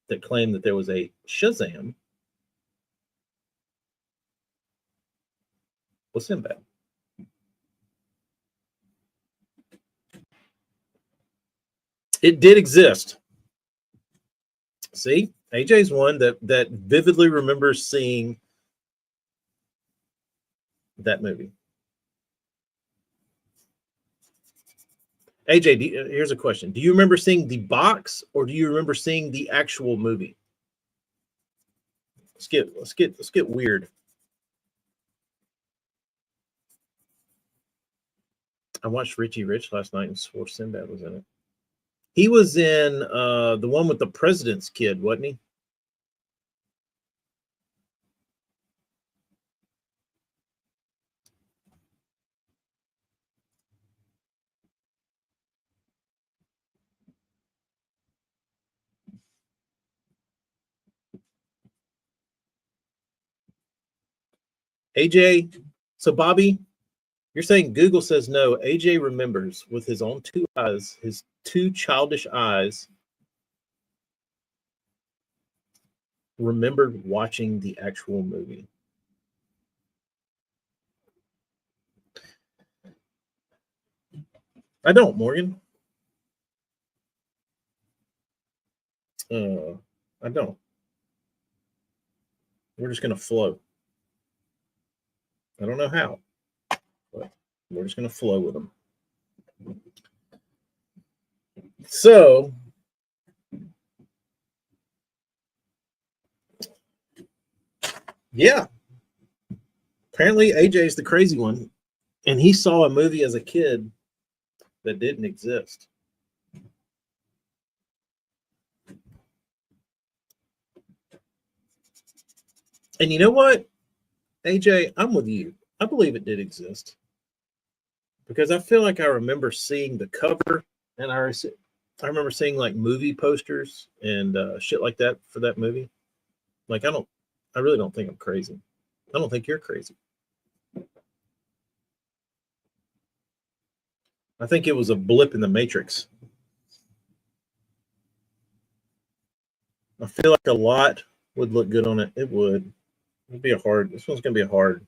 that claim that there was a Shazam with Sinbad. It did exist. See, AJ's one that vividly remembers seeing that movie. AJ, here's a question. Do you remember seeing the box or do you remember seeing the actual movie? Let's get weird. I watched Richie Rich last night and swore Sinbad was in it. He was in the one with the president's kid, wasn't he? AJ, so Bobby, you're saying Google says no. AJ remembers with his own two eyes, his two childish eyes, remembered watching the actual movie. I don't, Morgan. I don't. We're just going to flow. I don't know how, but we're just going to flow with them. So, yeah. Apparently, AJ's the crazy one, and he saw a movie as a kid that didn't exist. And you know what, AJ, I'm with you. I believe it did exist because I feel like I remember seeing the cover, and I remember seeing like movie posters and shit like that for that movie. Like I really don't think I'm crazy. I don't think you're crazy. I think it was a blip in the matrix. I feel like a lot would look good on it. It would. It'd be this one's going to be a hard.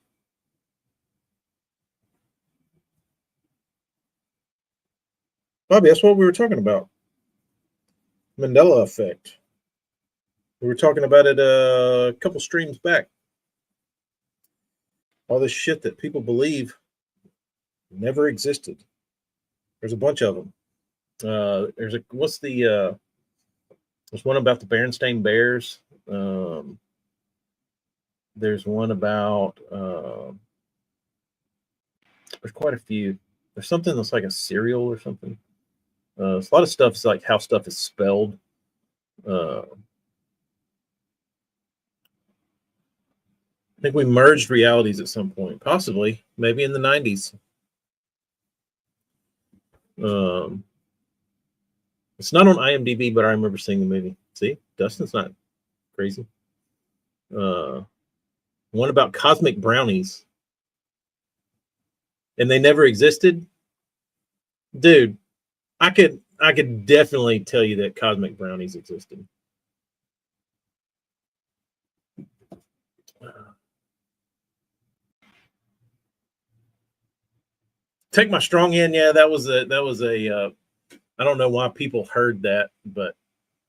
Bobby, that's what we were talking about. Mandela effect. We were talking about it a couple streams back. All this shit that people believe never existed. There's a bunch of them. There's one about the Berenstain Bears. There's one about there's quite a few. There's something that's like a cereal or something. It's a lot of stuff. It's like how stuff is spelled. I think we merged realities at some point, possibly, maybe in the 90s. It's not on IMDb, but I remember seeing the movie. See, Dustin's not crazy. One about cosmic brownies. and they never existed, dude, I could definitely tell you that cosmic brownies existed. Take my strong hand. Yeah, that was a I don't know why people heard that, but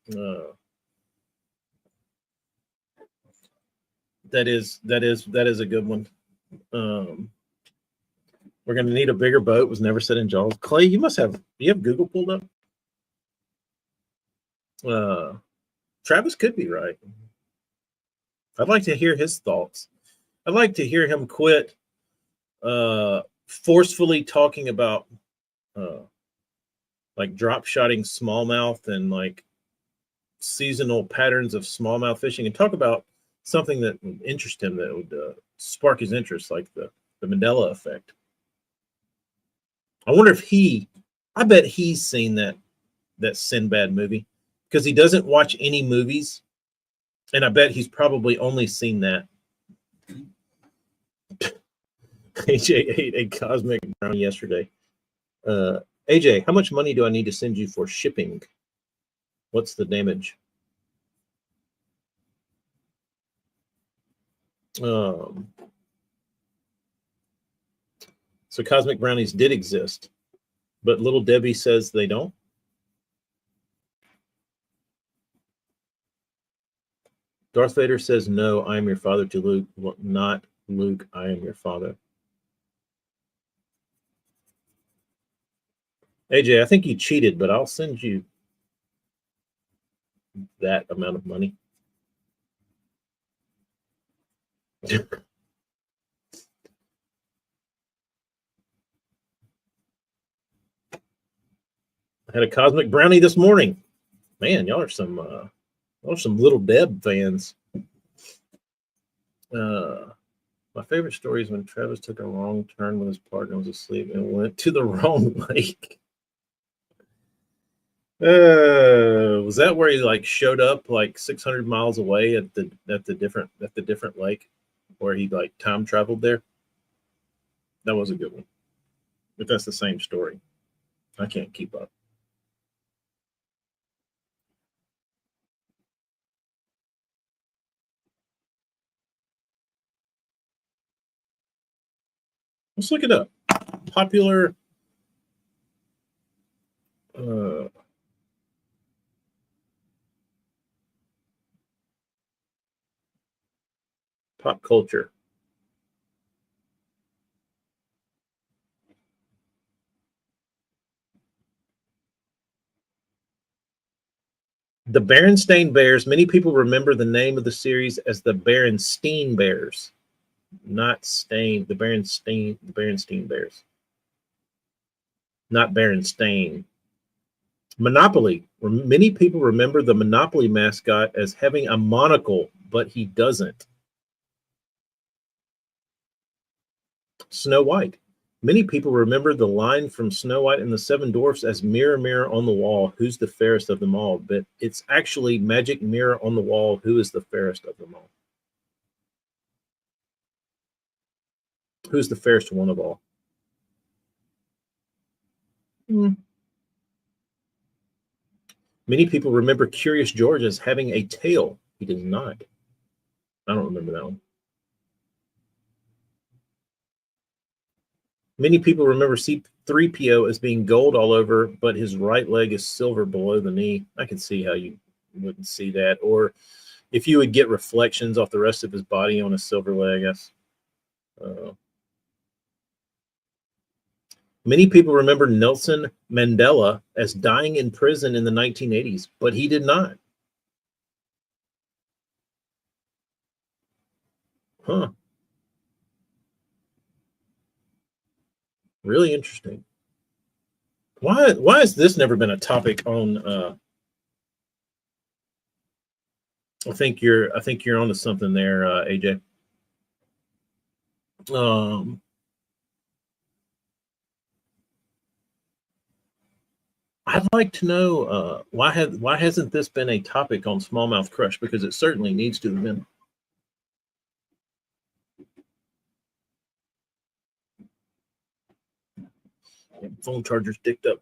that is a good one. We're gonna need a bigger boat. Was never said in Jaws. Clay, you have Google pulled up? Travis could be right. I'd like to hear his thoughts. I'd like to hear him quit forcefully talking about like drop shotting smallmouth and like seasonal patterns of smallmouth fishing, and talk about something that would interest him, that would spark his interest, like the Mandela effect. I wonder if I bet he's seen that Sinbad movie, because he doesn't watch any movies, and I bet he's probably only seen that. AJ ate a cosmic brownie yesterday. AJ, how much money do I need to send you for shipping? What's the damage? So cosmic brownies did exist, but Little Debbie says they don't. Darth Vader says, "No, I am your father," to Luke. Well, not Luke, I am your father. AJ, I think you cheated, but I'll send you that amount of money. I had a cosmic brownie this morning. Man, y'all are some Little Deb fans. My favorite story is when Travis took a wrong turn when his partner was asleep and went to the wrong lake. Was that where he like showed up like 600 miles away at the different lake, where he like time traveled there? That was a good one. If that's the same story, I can't keep up. Let's look it up. Popular pop culture. The Berenstain Bears. Many people remember the name of the series as the Berenstein Bears, not Stain. The Berenstein Bears, not Berenstain. Monopoly. Many people remember the Monopoly mascot as having a monocle, but he doesn't. Snow White. Many people remember the line from Snow White and the Seven Dwarfs as "Mirror, mirror on the wall, who's the fairest of them all?" But it's actually "Magic mirror on the wall, who is the fairest of them all?" Who's the fairest one of all? Many people remember Curious George as having a tail. He does not. I don't remember that one. Many people remember C-3PO as being gold all over, but his right leg is silver below the knee. I can see how you wouldn't see that. Or if you would get reflections off the rest of his body on a silver leg, I guess. Many people remember Nelson Mandela as dying in prison in the 1980s, but he did not. Huh. Really interesting. Why has this never been a topic on I think you're onto something there, AJ. I'd like to know why hasn't this been a topic on Smallmouth Crush, because it certainly needs to have been. Phone charger's dicked up.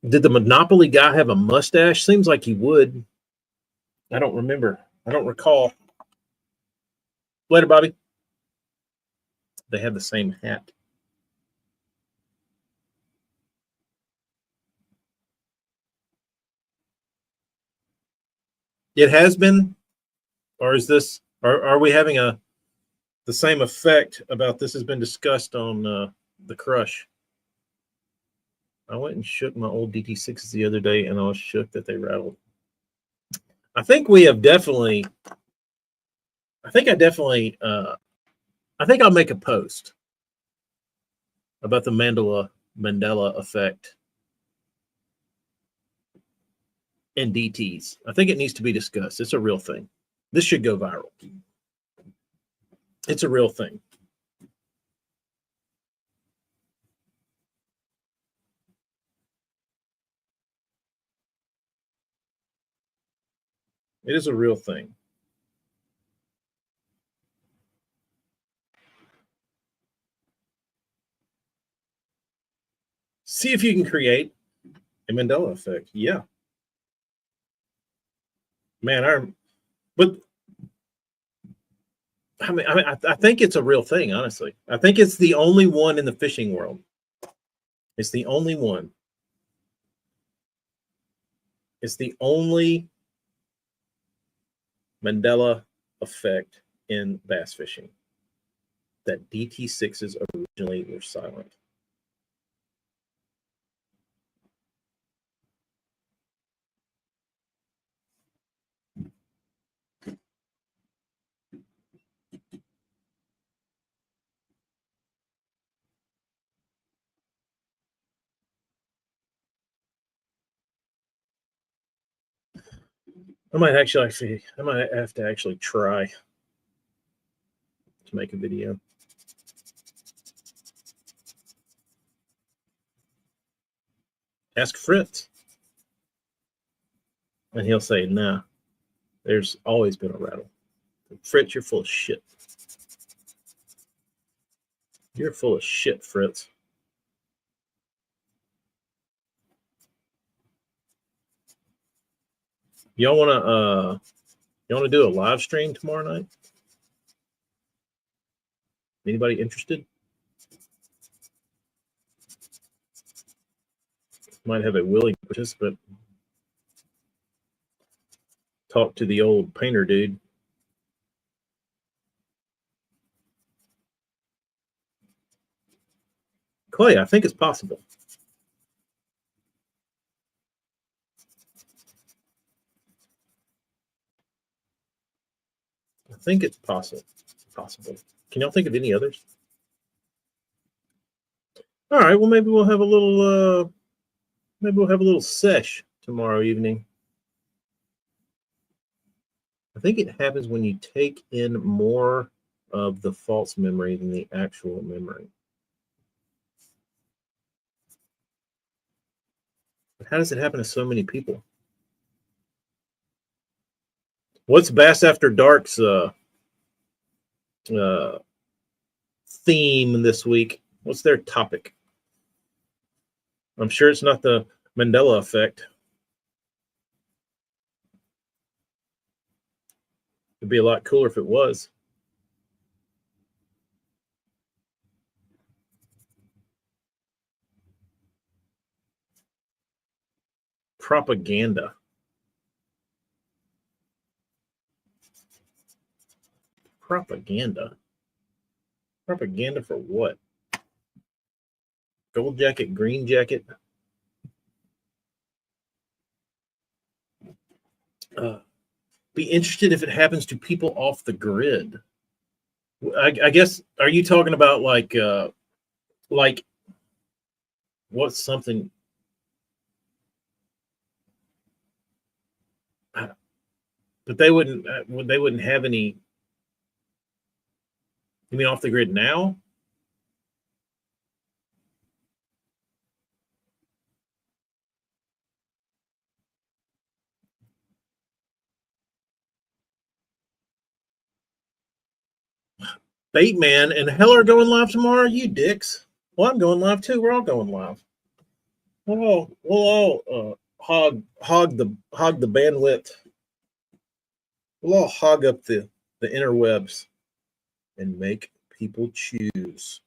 Did the Monopoly guy have a mustache? Seems like he would. I don't remember. I don't recall. Later, Bobby. They had the same hat. It has been, or is this? Are we having the same effect about this has been discussed on the Crush? I went and shook my old DT6s the other day, and I was shook that they rattled. I think we have definitely. I think I'll make a post about the Mandela effect and DTs. I think it needs to be discussed. It's a real thing. This should go viral. It's a real thing. It is a real thing. See if you can create a Mandela effect. Yeah. Man, but I think it's a real thing, honestly. I think it's the only one in the fishing world. It's the only one. It's the only Mandela effect in bass fishing. That DT6s originally were silent. I might have to actually try to make a video. Ask Fritz. And he'll say, nah, there's always been a rattle. Fritz, you're full of shit. You're full of shit, Fritz. Y'all wanna do a live stream tomorrow night? Anybody interested? Might have a willing participant. Talk to the old painter dude. Clay, I think it's possible. I think it's possible. Can y'all think of any others? All right, well maybe we'll have a little sesh tomorrow evening. I think it happens when you take in more of the false memory than the actual memory. But how does it happen to so many people? What's Bass After Dark's theme this week? What's their topic? I'm sure it's not the Mandela effect. It'd be a lot cooler if it was. Propaganda. Propaganda. Propaganda for what? Gold jacket, green jacket. Be interested if it happens to people off the grid. I guess, are you talking about like what's something? But they wouldn't have any. You mean off the grid now? Bateman and Heller are going live tomorrow. You dicks. Well, I'm going live too. We're all going live. We'll all hog the bandwidth. We'll all hog up the interwebs and make people choose.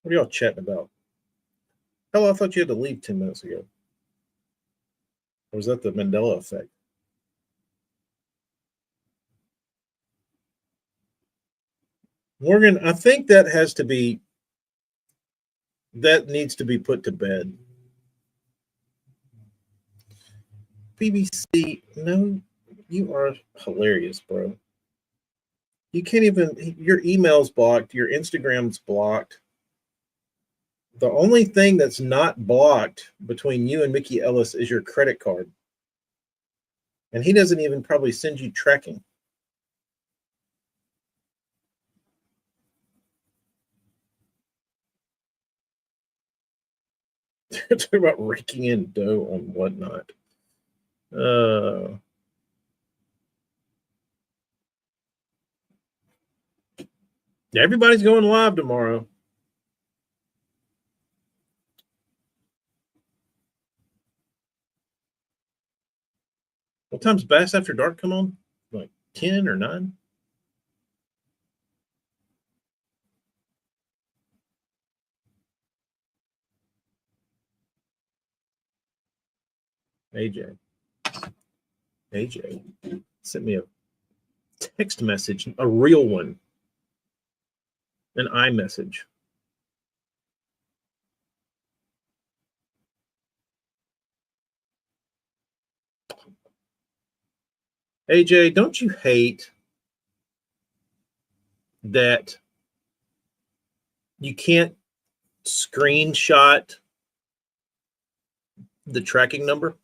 What are y'all chatting about? Hell, I thought you had to leave 10 minutes ago. Or was that the Mandela effect? Morgan, I think that needs to be put to bed. BBC, no, you are hilarious, bro. You can't even, your email's blocked, your Instagram's blocked. The only thing that's not blocked between you and Mickey Ellis is your credit card. And he doesn't even probably send you tracking. They're talking about raking in dough on whatnot. Everybody's going live tomorrow. What time's Bass After Dark come on? Like 10 or 9? AJ sent me a text message, a real one, an iMessage. AJ, don't you hate that you can't screenshot the tracking number?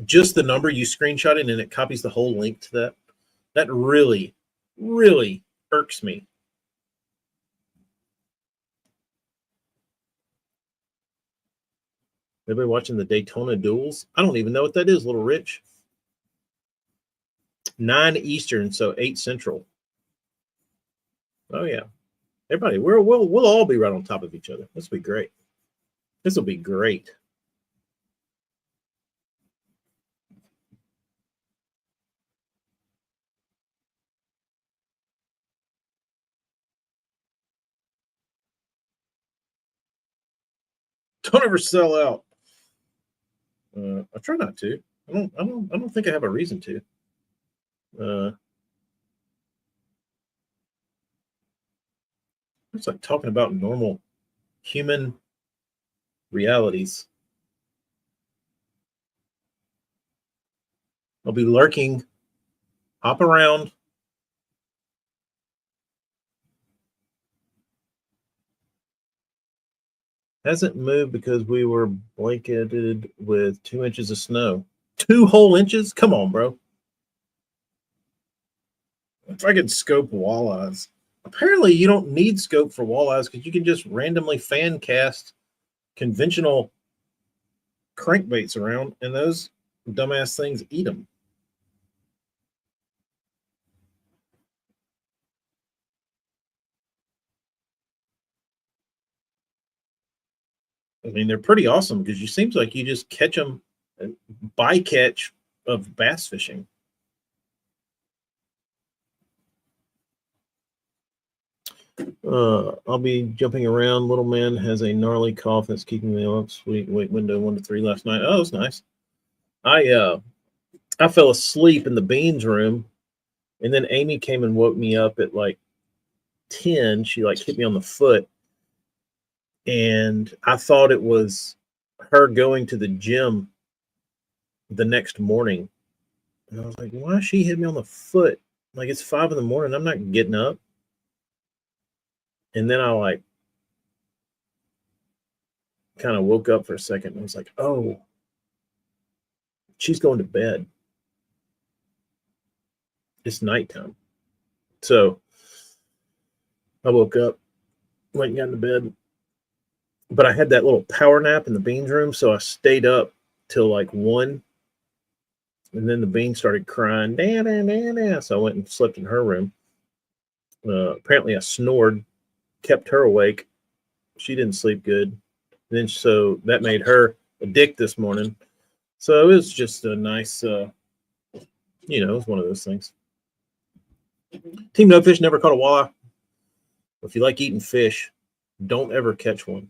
Just the number, you screenshot it and it copies the whole link to that. That really, really irks me. Everybody watching the Daytona duels? I don't even know what that is, Little Rich. 9 Eastern, so 8 Central. Oh yeah, everybody, we'll all be right on top of each other. This will be great. This will be great. Don't ever sell out. I try not to. I don't think I have a reason to. It's like talking about normal human realities. I'll be lurking, hop around. Hasn't moved because we were blanketed with 2 inches of snow. 2 whole inches? Come on, bro. If I could scope walleyes. Apparently, you don't need scope for walleyes because you can just randomly fan cast conventional crankbaits around, and those dumbass things eat them. I mean, they're pretty awesome because you seems like you just catch them, bycatch of bass fishing. I'll be jumping around. Little man has a gnarly cough that's keeping me up. Sweet. Wait, window 1 to 3 last night. Oh, that's nice. I fell asleep in the beans room, and then Amy came and woke me up at like 10. She like hit me on the foot, and I thought it was her going to the gym the next morning. And I was like, why she hit me on the foot? Like, it's 5 in the morning. I'm not getting up. And then I like kind of woke up for a second and I was like, oh, she's going to bed. It's nighttime. So I woke up, went and got into bed. But I had that little power nap in the beans room, so I stayed up till like 1. And then the bean started crying, "Dan, Dan, Dan, Dan." So I went and slept in her room. Apparently I snored, kept her awake. She didn't sleep good. Then so that made her a dick this morning. So it was just a nice, it was one of those things. Team No Fish never caught a walleye. If you like eating fish, don't ever catch one.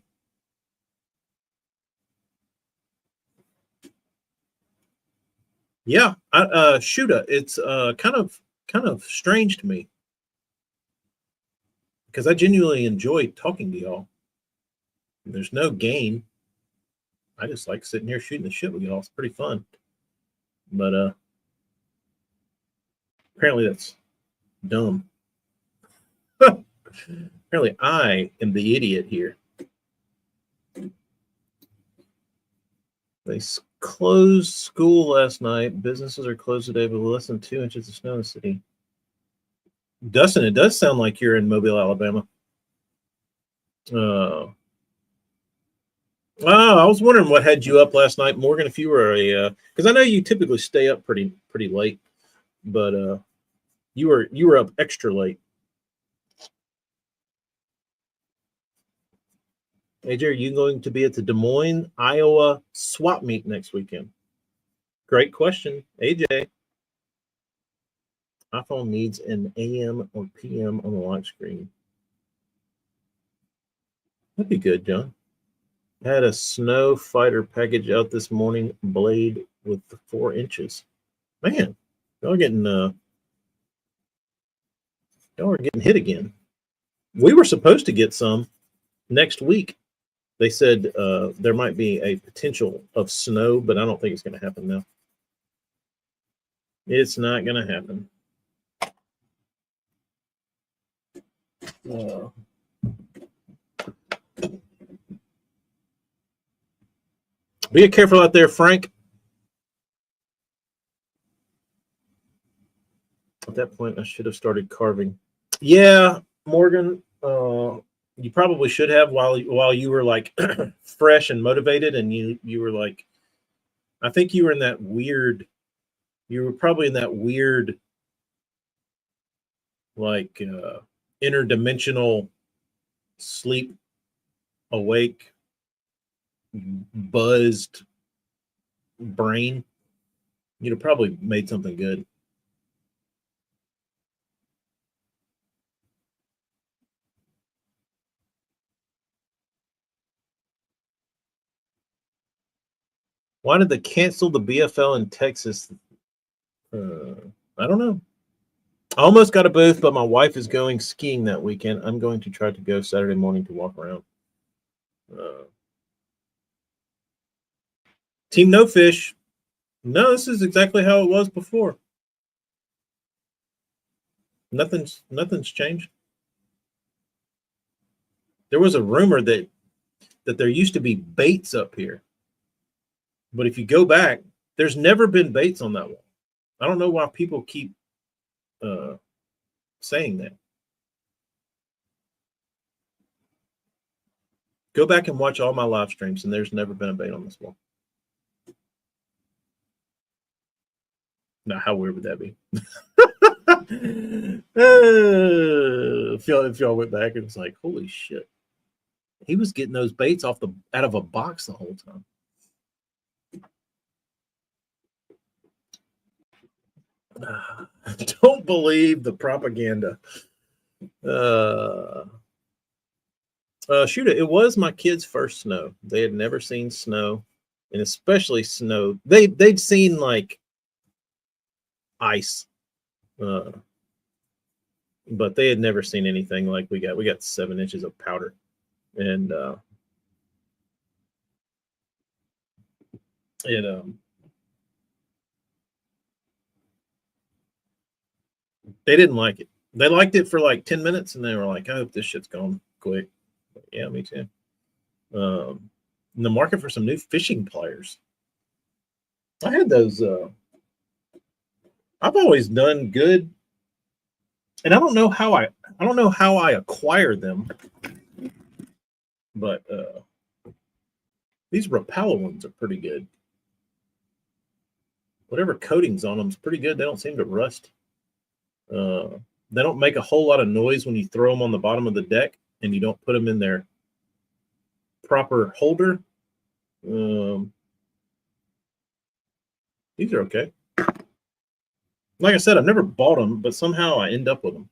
Yeah, Shuta, it's kind of strange to me because I genuinely enjoy talking to y'all. There's no gain. I just like sitting here shooting the shit with y'all. It's pretty fun. But apparently that's dumb. Apparently I am the idiot here. They closed school last night. Businesses are closed today, but less than 2 inches of snow in the city. Dustin, it does sound like you're in Mobile, Alabama. I was wondering what had you up last night, Morgan. If you were because I know you typically stay up pretty late, but you were up extra late. AJ, are you going to be at the Des Moines, Iowa swap meet next weekend? Great question, AJ. iPhone needs an AM or PM on the lock screen. That'd be good, John. Had a snow fighter package out this morning, blade with 4 inches. Man, y'all are getting hit again. We were supposed to get some next week. They said there might be a potential of snow, but I don't think it's going to happen now. It's not going to happen. Be careful out there, Frank. At that point, I should have started carving. Yeah, Morgan, you probably should have while you were like fresh and motivated, and you were like, I think you were in that weird. You were probably in that weird, like interdimensional sleep, awake, buzzed brain. You'd have probably made something good. Why did they cancel the BFL in Texas? I don't know. I almost got a booth, but my wife is going skiing that weekend. I'm going to try to go Saturday morning to walk around. Team No Fish. No, this is exactly how it was before. Nothing's changed. There was a rumor that there used to be baits up here. But if you go back, there's never been baits on that wall. I don't know why people keep saying that. Go back and watch all my live streams, and there's never been a bait on this wall. Now, how weird would that be? If y'all went back and it's like, holy shit, he was getting those baits out of a box the whole time. Don't believe the propaganda. Shoot, it was my kids' first snow. They had never seen snow, and especially snow. They'd seen like ice, but they had never seen anything like we got. We got 7 inches of powder, and they didn't like it. They liked it for like 10 minutes, and they were like, "I hope this shit's gone quick." Yeah, me too. In the market for some new fishing pliers. I had those. I've always done good, and I don't know how I acquired them, but these Rapala ones are pretty good. whatever coating's on them is pretty good. They don't seem to rust. They don't make a whole lot of noise when you throw them on the bottom of the deck and you don't put them in their proper holder. These are okay. Like I said, I've never bought them, but somehow I end up with them.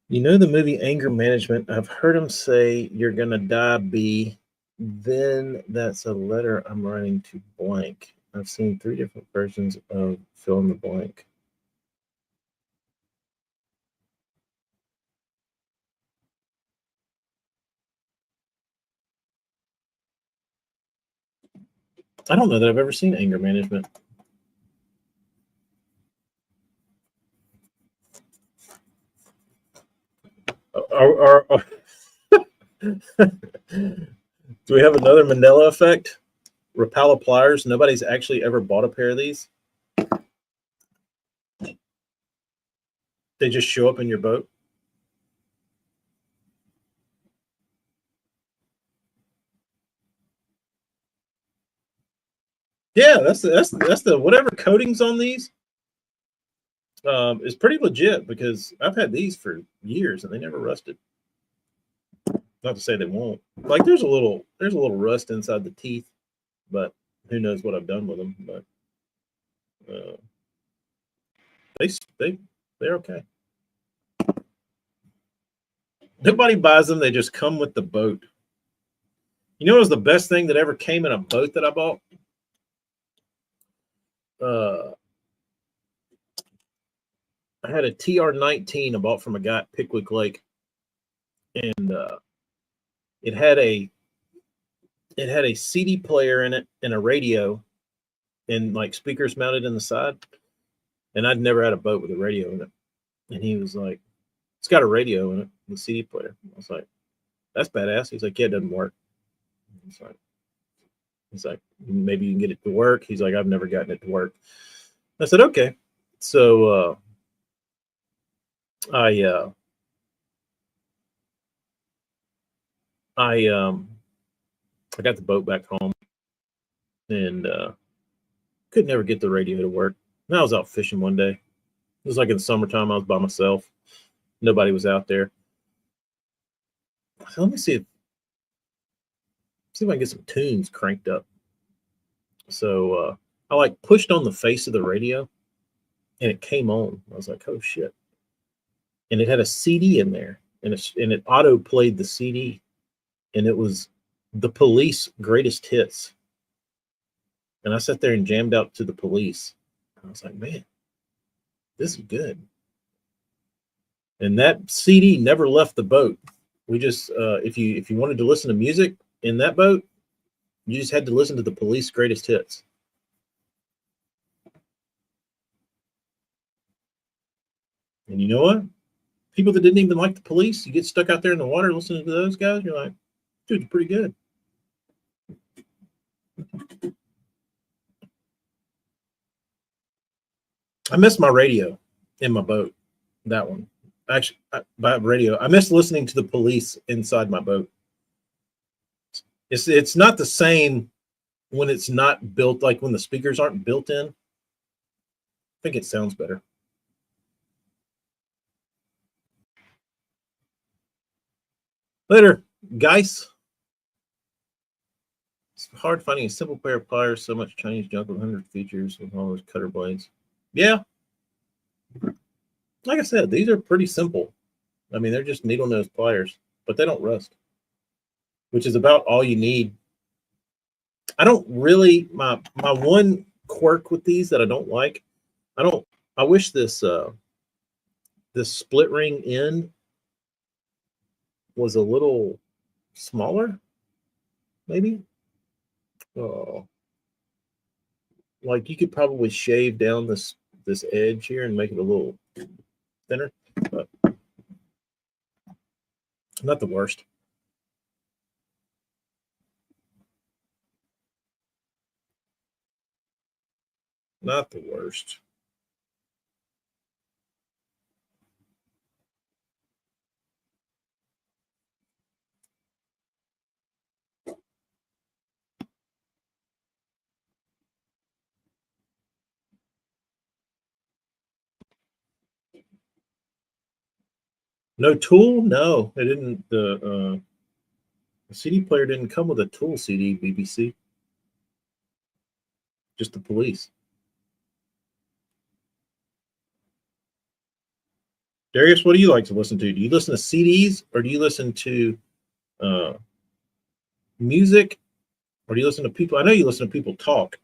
You know the movie Anger Management? I've heard him say, "You're gonna die, B." Then that's a letter I'm writing to blank. I've seen 3 different versions of fill in the blank. I don't know that I've ever seen Anger Management. Do we have another Mandela effect? Rapala pliers. Nobody's actually ever bought a pair of these. They just show up in your boat. Yeah, that's the whatever coatings on these is pretty legit because I've had these for years and they never rusted. Not to say they won't. Like there's a little rust inside the teeth, but who knows what I've done with them. But they're okay. Nobody buys them. They just come with the boat. You know what was the best thing that ever came in a boat that I bought? I had a TR-19 I bought from a guy at Pickwick Lake, and it had a CD player in it and a radio, and like speakers mounted in the side. And I'd never had a boat with a radio in it. And he was like, "It's got a radio in it, the CD player." I was like, "That's badass." He's like, "Yeah, it doesn't work." He's like, "Maybe you can get it to work." He's like, "I've never gotten it to work." I said, "Okay." So I got the boat back home and could never get the radio to work. And I was out fishing one day. It was like in the summertime. I was by myself. Nobody was out there. So let me see if I can get some tunes cranked up. So I like pushed on the face of the radio and it came on. I was like, "Oh shit." And it had a CD in there and it auto played the CD and it was The Police Greatest Hits. And I sat there and jammed out to The Police. I was like, "Man, this is good." And that CD never left the boat. We just if you wanted to listen to music in that boat, you just had to listen to The Police Greatest Hits. And you know what? People that didn't even like The Police, you get stuck out there in the water listening to those guys, you're like, "Dude, it's pretty good." I missed my radio in my boat. That one. Actually, by radio, I missed listening to The Police inside my boat. It's not the same when it's not built, like when the speakers aren't built in. I think it sounds better. Later, guys. It's hard finding a simple pair of pliers. So much Chinese junk with 100 features with all those cutter blades. Yeah. Like I said, these are pretty simple. I mean, they're just needle nose pliers, but they don't rust, which is about all you need. I don't really, my one quirk with these that I don't like, I wish this split ring end was a little smaller, maybe. Oh, like you could probably shave down this edge here and make it a little thinner, but not the worst. Not the worst. No tool? No, it didn't. The CD player didn't come with a tool CD, BBC. Just the Police. Darius, what do you like to listen to? Do you listen to CDs or do you listen to uh, music or do you listen to people? I know you listen to people talk.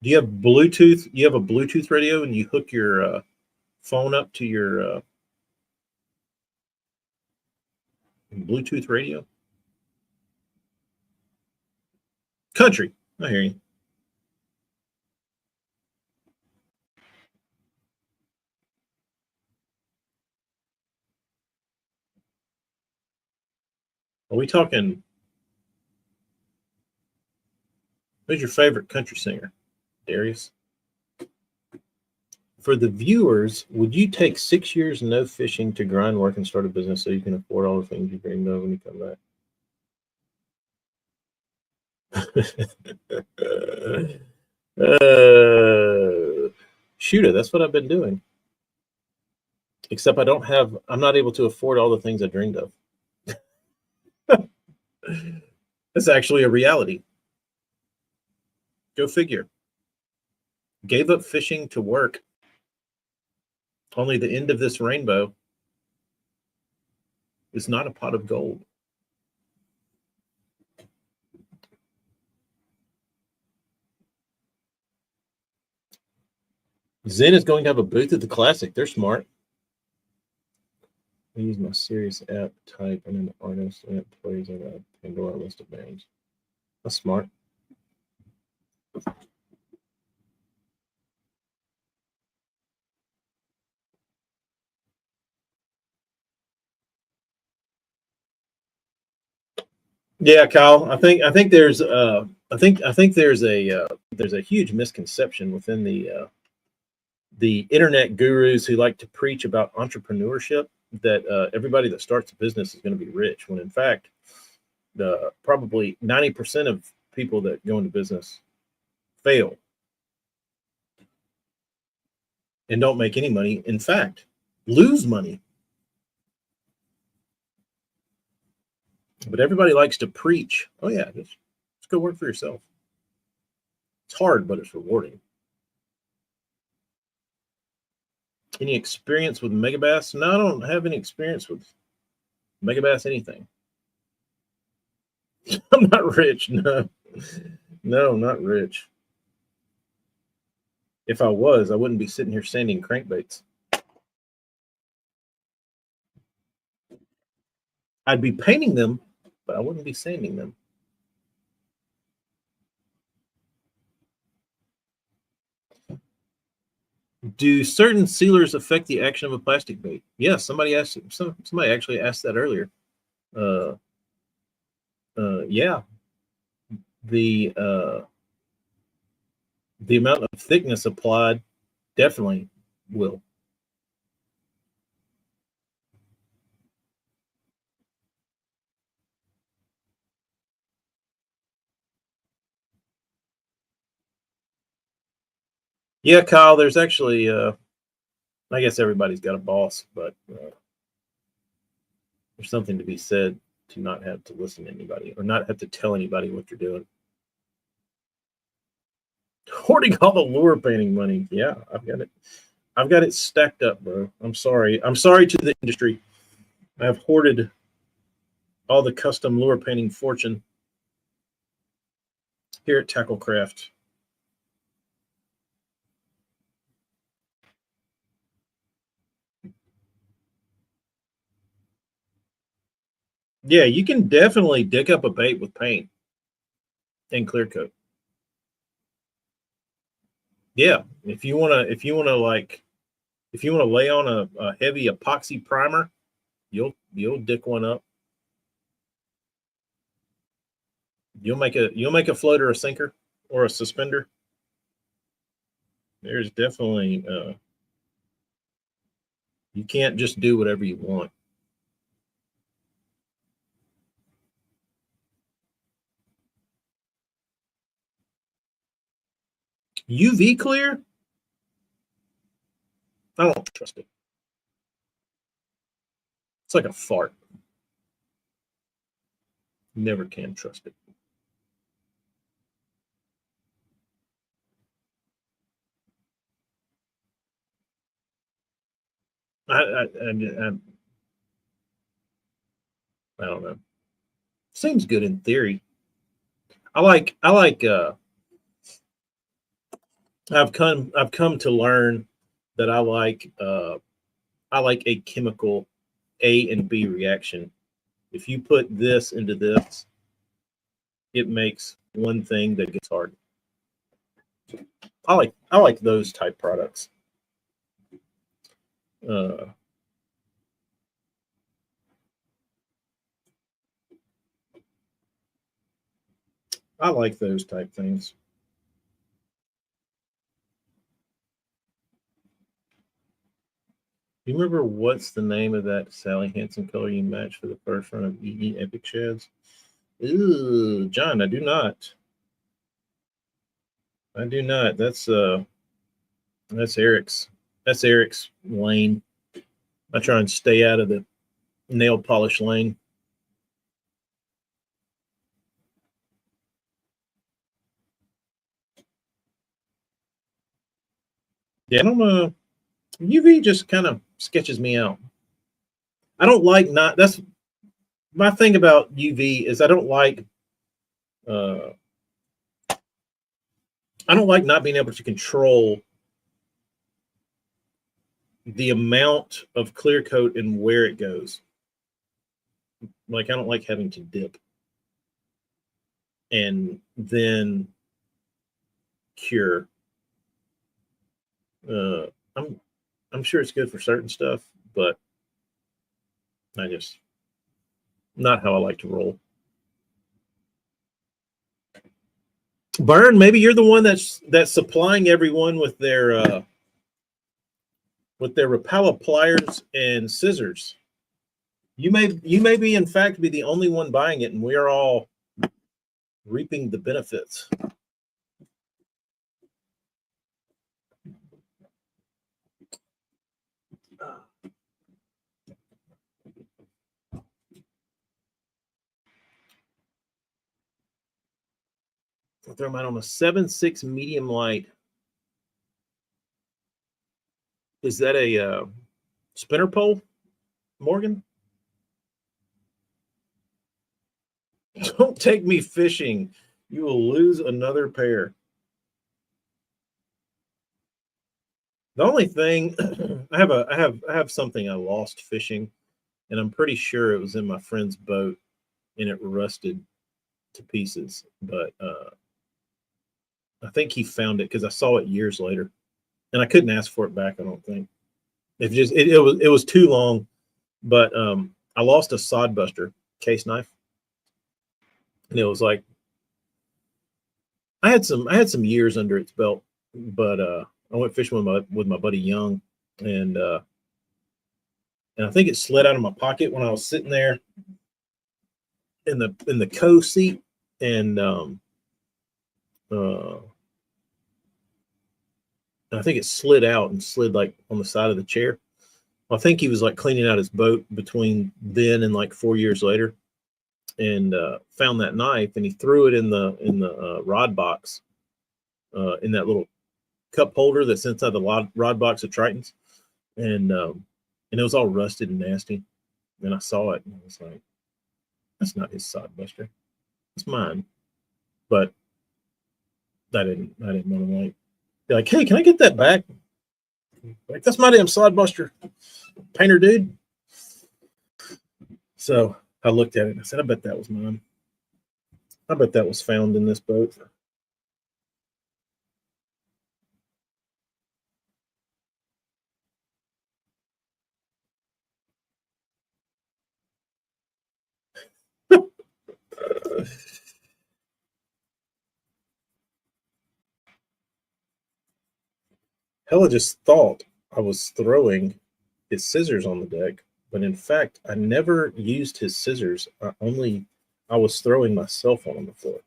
Do you have Bluetooth? You have a Bluetooth radio and you hook your phone up to your Bluetooth radio? Country. I hear you. Are we talking? Who's your favorite country singer, Darius? For the viewers, would you take 6 years no fishing to grind work and start a business so you can afford all the things you dreamed of when you come back? Shooter, that's what I've been doing. Except I'm not able to afford all the things I dreamed of. That's actually a reality. Go figure. Gave up fishing to work. Only the end of this rainbow is not a pot of gold. Zen is going to have a booth at the Classic. They're smart. I use my Sirius app type and an artist and it plays on a Pandora list of bands. That's smart. Yeah, Kyle. I think there's there's a huge misconception within the internet gurus who like to preach about entrepreneurship that everybody that starts a business is going to be rich, when in fact, probably 90% of people that go into business fail and don't make any money. In fact, lose money. But everybody likes to preach, oh yeah, just go work for yourself. It's hard, but it's rewarding. Any experience with Megabass? No, I don't have any experience with Megabass anything. I'm not rich. No, not rich. If I was, I wouldn't be sitting here sanding crankbaits. I'd be painting them, but I wouldn't be sanding them. Do certain sealers affect the action of a plastic bait? Yes, somebody actually asked that earlier. Yeah, the amount of thickness applied definitely will. Yeah, Kyle, there's actually, I guess everybody's got a boss, but there's something to be said to not have to listen to anybody or not have to tell anybody what you're doing. Hoarding all the lure painting money. Yeah, I've got it stacked up, bro. I'm sorry to the industry. I've hoarded all the custom lure painting fortune here at Tacklecraft. Yeah, you can definitely dick up a bait with paint and clear coat. Yeah, if you wanna lay on a heavy epoxy primer, you'll dick one up. You'll make a floater a sinker or a suspender. There's definitely you can't just do whatever you want. UV clear? I don't trust it. It's like a fart. Never can trust it. I don't know. Seems good in theory. I've come to learn that I like a chemical A and B reaction. If you put this into this, it makes one thing that gets hard. I like those type products. Uh, I like those type things. You remember what's the name of that Sally Hansen color you matched for the first run of EE Epic Sheds? Ooh, John, I do not. I do not. That's Eric's. That's Eric's lane. I try and stay out of the nail polish lane. Yeah, I don't know. UV just kind of sketches me out. I don't like not. That's my thing about UV is uh, I don't like not being able to control the amount of clear coat and where it goes. Like I don't like having to dip and then cure. Uh, I'm I'm sure it's good for certain stuff, but I just not how I like to roll. Burn, maybe you're the one that's supplying everyone with their Rapala pliers and scissors. You may be in fact be the only one buying it, and we are all reaping the benefits. I'll throw mine on a 7.6 medium light. Is that a spinner pole, Morgan? Don't take me fishing. You will lose another pair. The only thing I have something I lost fishing, and I'm pretty sure it was in my friend's boat and it rusted to pieces. But I think he found it because I saw it years later, and I couldn't ask for it back. I don't think it was too long. But I lost a sodbuster case knife, and it was like I had some years under its belt. But I went fishing with my buddy Young, and and I think it slid out of my pocket when I was sitting there in the co seat, and uh, I think it slid out and slid like on the side of the chair. I think he was like cleaning out his boat between then and like 4 years later, and found that knife, and he threw it in the rod box, in that little cup holder that's inside the rod box of Tritons, and it was all rusted and nasty. And I saw it, and I was like, "That's not his sodbuster. It's mine." But I didn't want to be like, "Hey, can I get that back?" Like, that's my damn sodbuster, painter dude. So I looked at it and I said, "I bet that was mine. I bet that was found in this boat." Hella just thought I was throwing his scissors on the deck, but in fact, I never used his scissors. I was throwing my cell phone on the floor.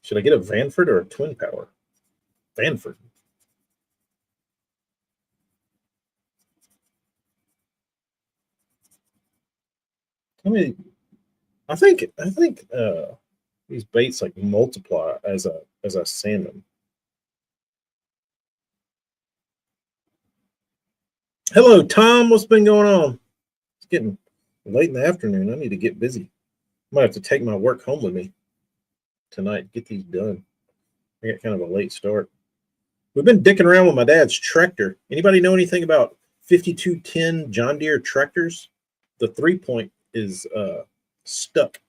Should I get a Vanford or a Twin Power? Vanford. I mean, I think these baits like multiply as I sand them. Hello, Tom. What's been going on? It's getting late in the afternoon. I need to get busy. I might have to take my work home with me tonight. Get these done. I got kind of a late start. We've been dicking around with my dad's tractor. Anybody know anything about 5210 John Deere tractors? The 3-point is stuck.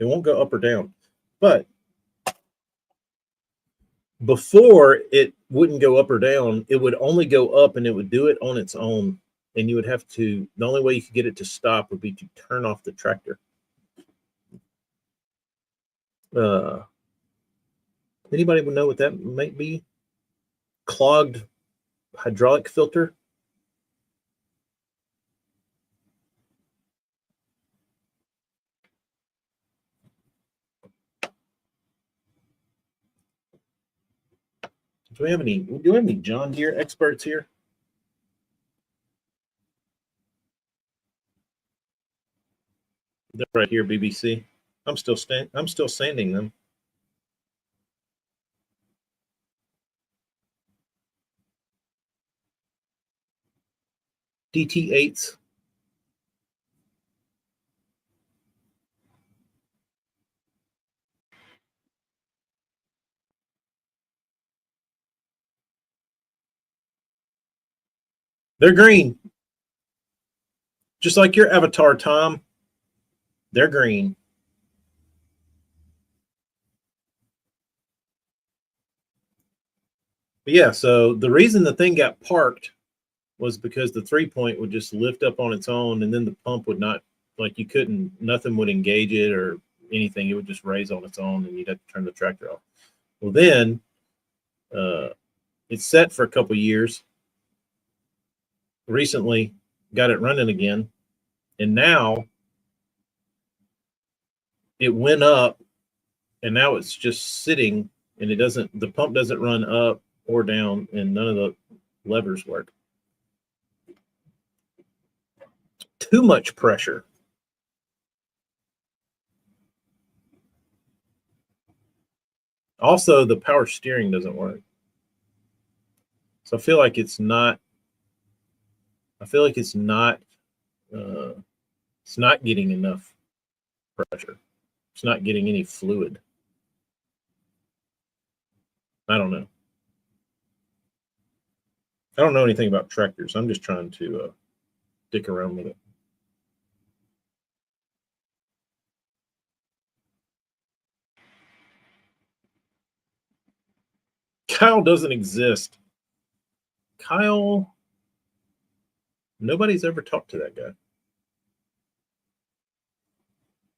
It won't go up or down. But before, it wouldn't go up or down. It would only go up, and it would do it on its own. And you would have to, the only way you could get it to stop would be to turn off the tractor. Anybody would know what that might be? Clogged hydraulic filter. Do we have any John Deere experts here? They're right here, BBC. I'm still sanding them. DT8s. They're green. Just like your avatar, Tom. They're green. But yeah, so the reason the thing got parked was because the 3-point would just lift up on its own, and then the pump would not, like, you couldn't, nothing would engage it or anything. It would just raise on its own, and you'd have to turn the tractor off. Well, then it's set for a couple years. Recently got it running again, and now it went up, and now it's just sitting, and the pump doesn't run up or down, and none of the levers work. Too much pressure. Also, the power steering doesn't work. So I feel like it's not getting enough pressure. It's not getting any fluid. I don't know. I don't know anything about tractors. I'm just trying to dick around with it. Kyle doesn't exist. Kyle, nobody's ever talked to that guy.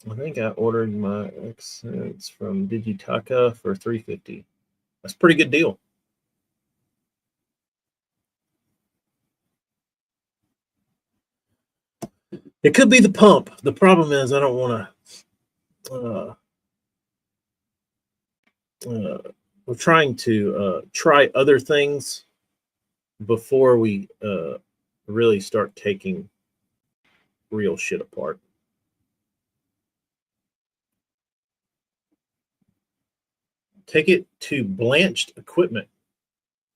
I think I ordered my accents from Digitaka for $350. That's a pretty good deal. It could be the pump. The problem is I don't want to. We're trying to try other things before we really start taking real shit apart. Take it to Blanched Equipment.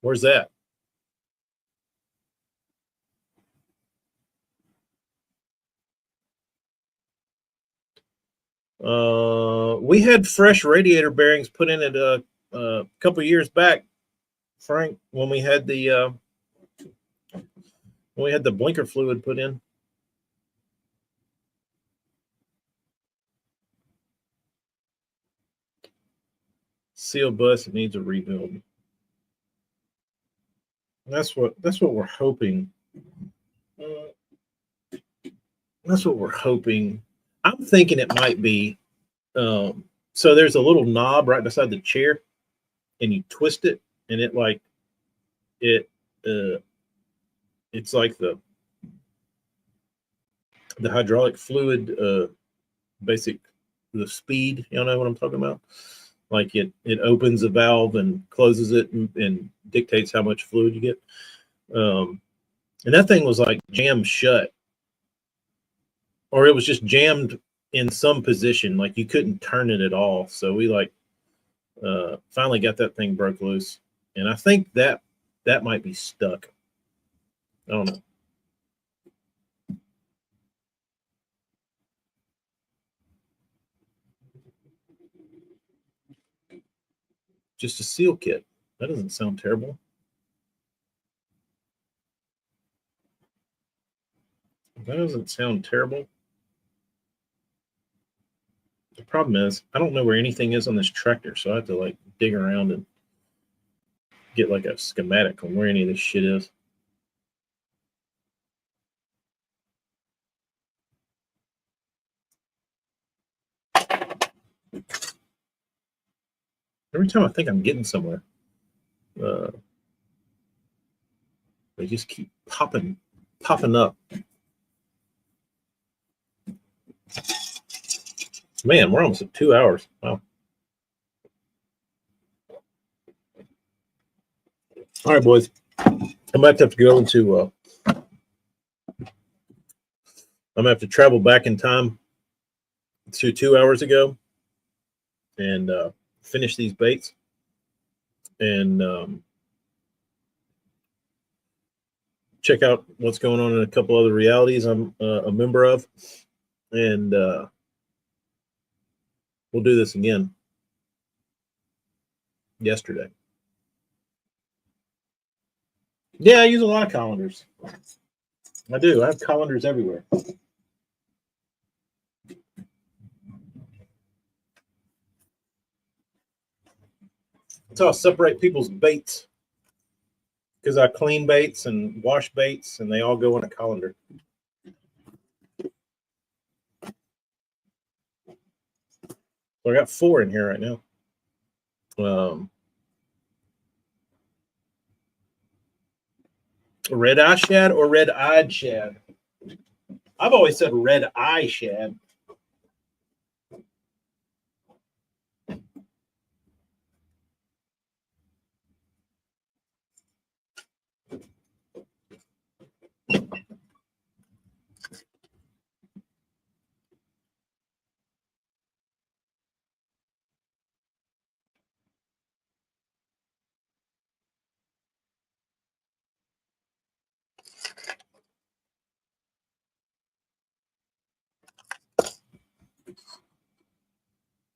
Where's that? We had fresh radiator bearings put in it a couple years back, Frank, when we had the blinker fluid put in. Seal bus, it needs a rebuild. That's what we're hoping. That's what we're hoping. I'm thinking it might be. So there's a little knob right beside the chair, and you twist it, and it's like the hydraulic fluid, the speed. You know what I'm talking about? Like it opens a valve and closes it and dictates how much fluid you get. And that thing was like jammed shut. or it was just jammed in some position, like you couldn't turn it at all. So we finally got that thing broke loose, and I think that might be stuck. I don't know. Just a seal kit. That doesn't sound terrible. That doesn't sound terrible. The problem is I don't know where anything is on this tractor, so I have to like dig around and get like a schematic on where any of this shit is. Every time I think I'm getting somewhere, they just keep popping up. Man, we're almost at 2 hours. Wow. All right, boys. I might have to go into. I'm gonna have to travel back in time to 2 hours ago and finish these baits and check out what's going on in a couple other realities I'm a member of, and we'll do this again yesterday. Yeah, I use a lot of colanders. I do. I have colanders everywhere. That's how I separate people's baits, because I clean baits and wash baits, and they all go in a colander. So I got 4 in here right now. Red eye shad or red eyed shad? I've always said red eye shad.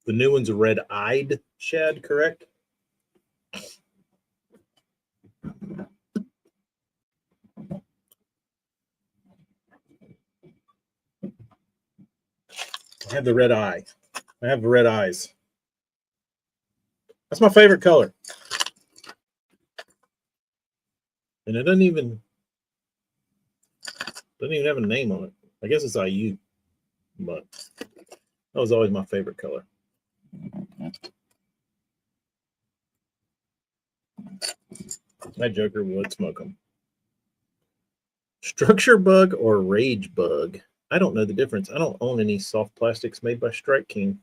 The new one's a red-eyed shad, correct? I have the red eye. I have the red eyes. That's my favorite color. And it doesn't even have a name on it. I guess it's IU, but that was always my favorite color. That joker would smoke them. Structure bug or rage bug? I don't know the difference. I don't own any soft plastics made by Strike King.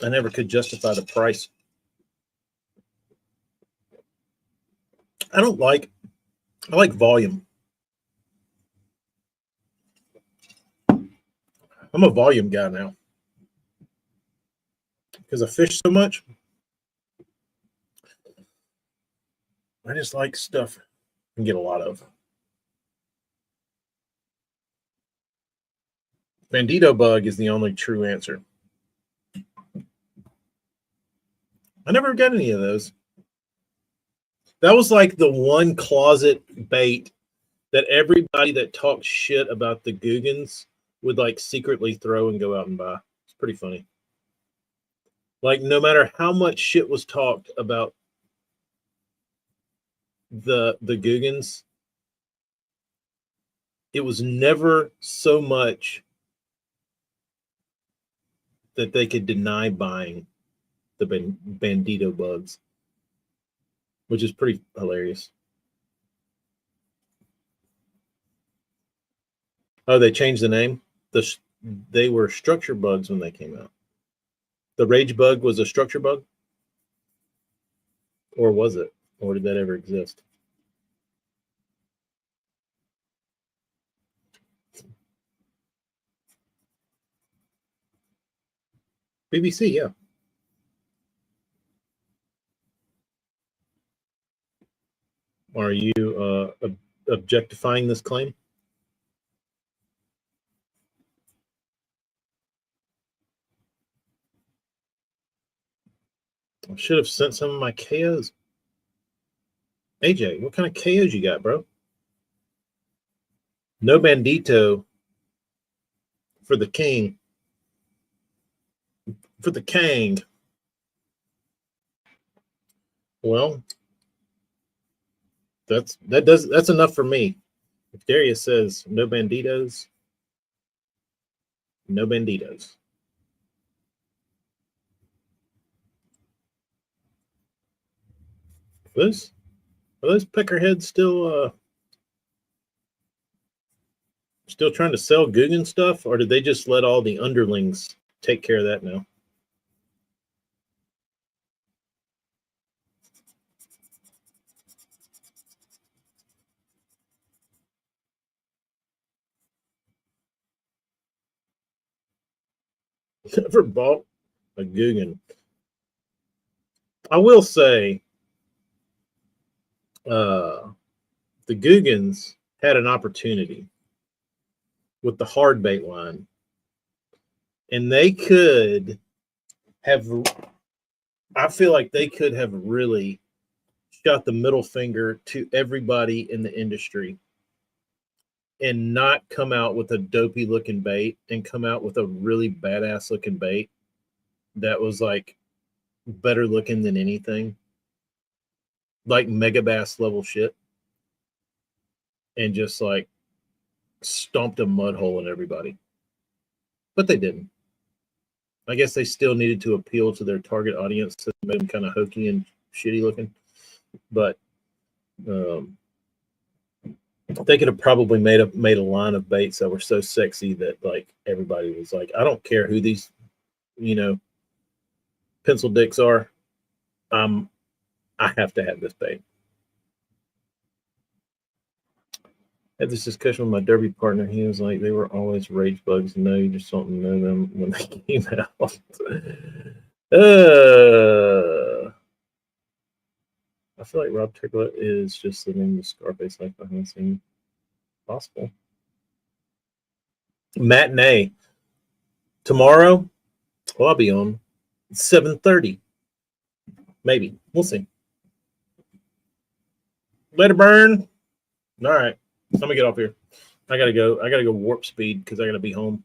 I never could justify the price. I like volume. I'm a volume guy now because I fish so much. I just like stuff I can get a lot of. Bandito bug is the only true answer. I never got any of those. That was like the one closet bait that everybody that talked shit about the Googans would like secretly throw and go out and buy. It's pretty funny. Like no matter how much shit was talked about the Googans, it was never so much that they could deny buying the Bandito bugs, which is pretty hilarious. Oh, they changed the name? They were structure bugs when they came out. The rage bug was a structure bug? Or was it? Or did that ever exist? BBC, yeah. Are you objectifying this claim? I should have sent some of my KOs. AJ, what kind of KOs you got, bro? No Bandito for the king. For the Kang. Well, that's enough for me. If Darius says no banditos, no banditos. Are those peckerheads still trying to sell Guggen stuff, or did they just let all the underlings take care of that now? Never bought a Guggen. I will say, the Guggens had an opportunity with the hard bait line, and they could have. I feel like they could have really shot the middle finger to everybody in the industry and not come out with a dopey looking bait and come out with a really badass looking bait that was like better looking than anything, like Megabass level shit, and just like stomped a mud hole in everybody. But they didn't. I guess they still needed to appeal to their target audience to make them kind of hokey and shitty looking. But they could have probably made a line of baits that were so sexy that like everybody was like, I don't care who these, pencil dicks are. I have to have this bait. I had this discussion with my derby partner. He was like, they were always rage bugs. No, you just don't know them when they came out. I feel like Rob Turklet is just living the Scarface life behind the scene. Possible. Matinee. Tomorrow, well, I'll be on 7:30. Maybe. We'll see. Let it burn. All right. I'm gonna get off here. I gotta go warp speed because I gotta be home.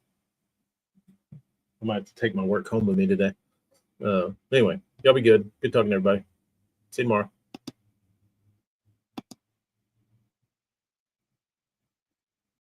I might have to take my work home with me today. Anyway, y'all be good. Good talking to everybody. See you tomorrow.